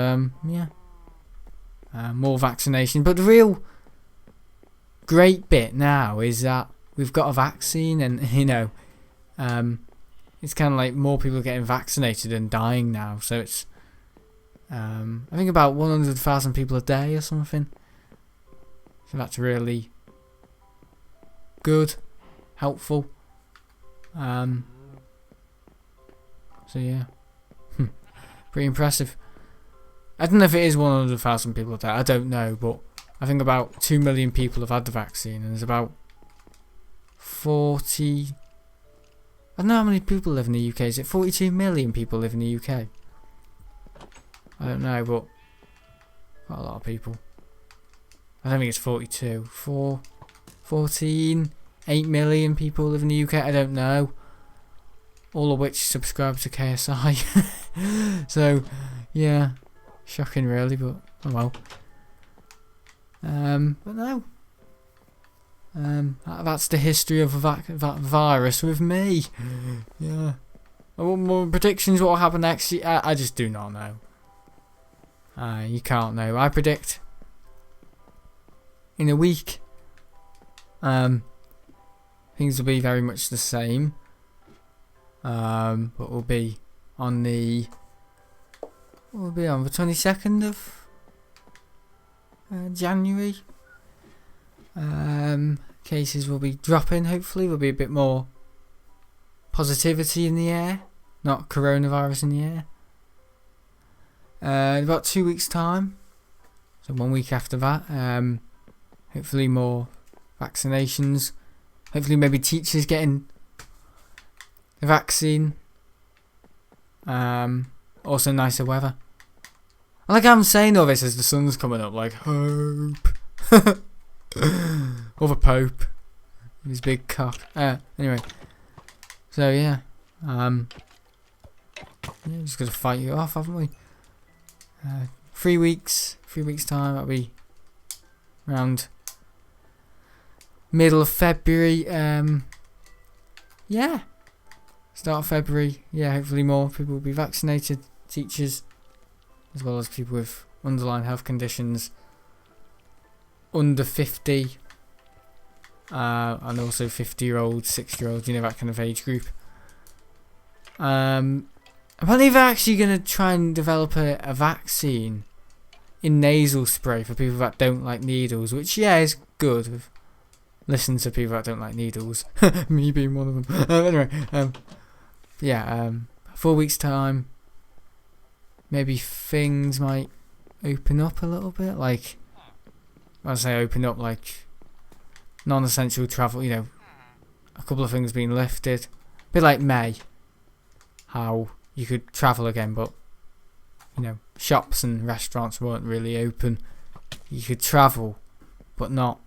more vaccination. But the real great bit now is that we've got a vaccine, and you know, it's kind of like more people are getting vaccinated and dying now. So it's I think about 100,000 people a day or something. So that's really good, helpful. So yeah, pretty impressive. I don't know if it is 100,000 people a day, I don't know, but I think about 2 million people have had the vaccine, and there's about 40... I don't know how many people live in the UK. Is it 42 million people live in the UK? I don't know, but quite a lot of people. I don't think it's 42. 14, 8 million people live in the UK. I don't know. All of which subscribe to KSI. So, yeah. Shocking really, but oh well. But no. That's the history of that virus with me. Yeah. More predictions, what will happen next year? I just do not know. You can't know. I predict in a week things will be very much the same. But we'll be on the 22nd of January. Cases will be dropping, hopefully. There'll be a bit more positivity in the air, not coronavirus in the air. In about 2 weeks' time, so 1 week after that, hopefully more vaccinations. Hopefully maybe teachers getting the vaccine. Also nicer weather. I like how I'm saying all this as the sun's coming up, like hope. Or the Pope with his big cock. Anyway, so yeah, just gonna fight you off, haven't we? 3 weeks, 3 weeks time. That'll be around middle of February. Yeah, start of February. Yeah, hopefully more people will be vaccinated. Teachers, as well as people with underlying health conditions, under 50, and also 50-year-olds, 60-year-olds, you know, that kind of age group. Apparently they're actually going to try and develop a vaccine in nasal spray for people that don't like needles, which, yeah, is good. Listen to people that don't like needles. Me being one of them. Anyway, 4 weeks time, maybe things might open up a little bit. Like, I say open up, like non-essential travel, you know, a couple of things being lifted. A bit like May, how you could travel again, but, you know, shops and restaurants weren't really open. You could travel, but not,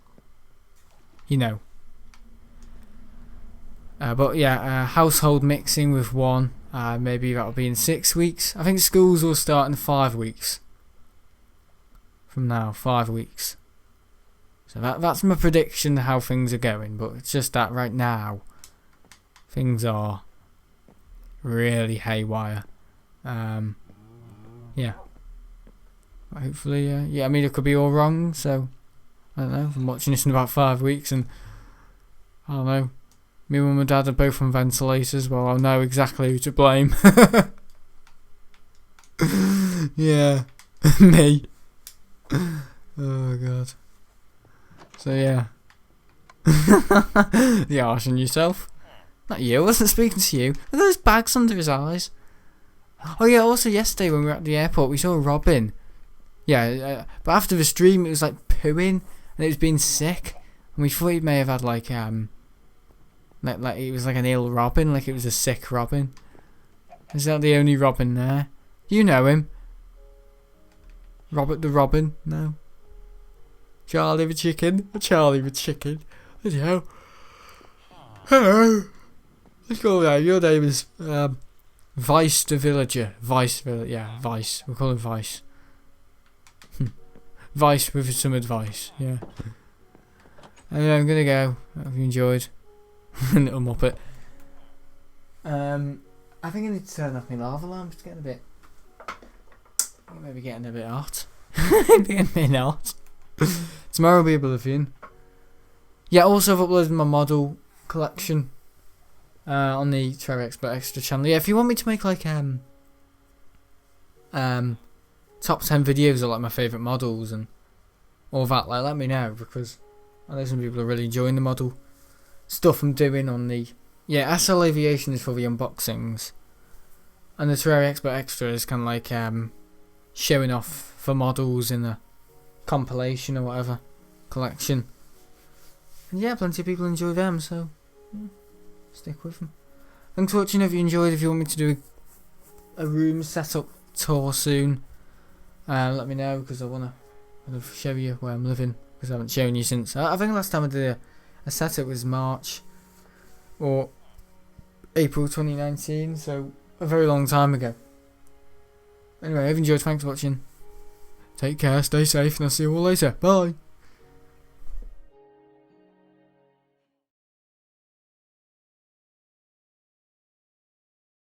you know. But yeah, household mixing with one. Maybe that'll be in 6 weeks. I think schools will start in 5 weeks. From now, 5 weeks. So that's my prediction of how things are going. But it's just that right now, things are really haywire. Yeah. Hopefully, yeah. I mean, it could be all wrong. So I don't know. I'm watching this in about 5 weeks, and I don't know. Me and my dad are both on ventilators. Well, I know exactly who to blame. Yeah, me. Oh god. So yeah. The arse on yourself. Not you. I wasn't speaking to you. Are those bags under his eyes? Oh yeah. Also yesterday when we were at the airport, we saw a robin. Yeah, but after the stream, it was like pooing and it was being sick, and we thought it may have had like it was like an ill robin, like it was a sick robin. Is that the only robin there? You know him. Robert the Robin? No. Charlie the Chicken? Charlie the Chicken? Hello. Hello. Let's go there. Your name is Vice the Villager. Vice, yeah, Vice. We'll call him Vice. Vice with some advice, yeah. Anyway, I'm gonna go. Hope you enjoyed. Little muppet. I think I need to turn off my lava lamp. It's getting a bit. Maybe getting a bit hot. Getting a bit hot. Tomorrow will be Oblivion. Yeah, also I've uploaded my model collection on the Terraria Expert Extra channel. Yeah, if you want me to make like top 10 videos of like my favourite models and all that, like let me know, because I know some people are really enjoying the model stuff I'm doing on the SL Aviation is for the unboxings, and the Terraria Expert Extra is kind of like showing off for models in a compilation or whatever collection. And yeah, plenty of people enjoy them, so yeah, stick with them. Thanks for watching. If you enjoyed, if you want me to do a room setup tour soon, let me know, because I want to show you where I'm living, because I haven't shown you since I think last time I did a setup was March or April 2019, so a very long time ago. Anyway, if you enjoyed, thanks for watching. Take care, stay safe, and I'll see you all later. Bye.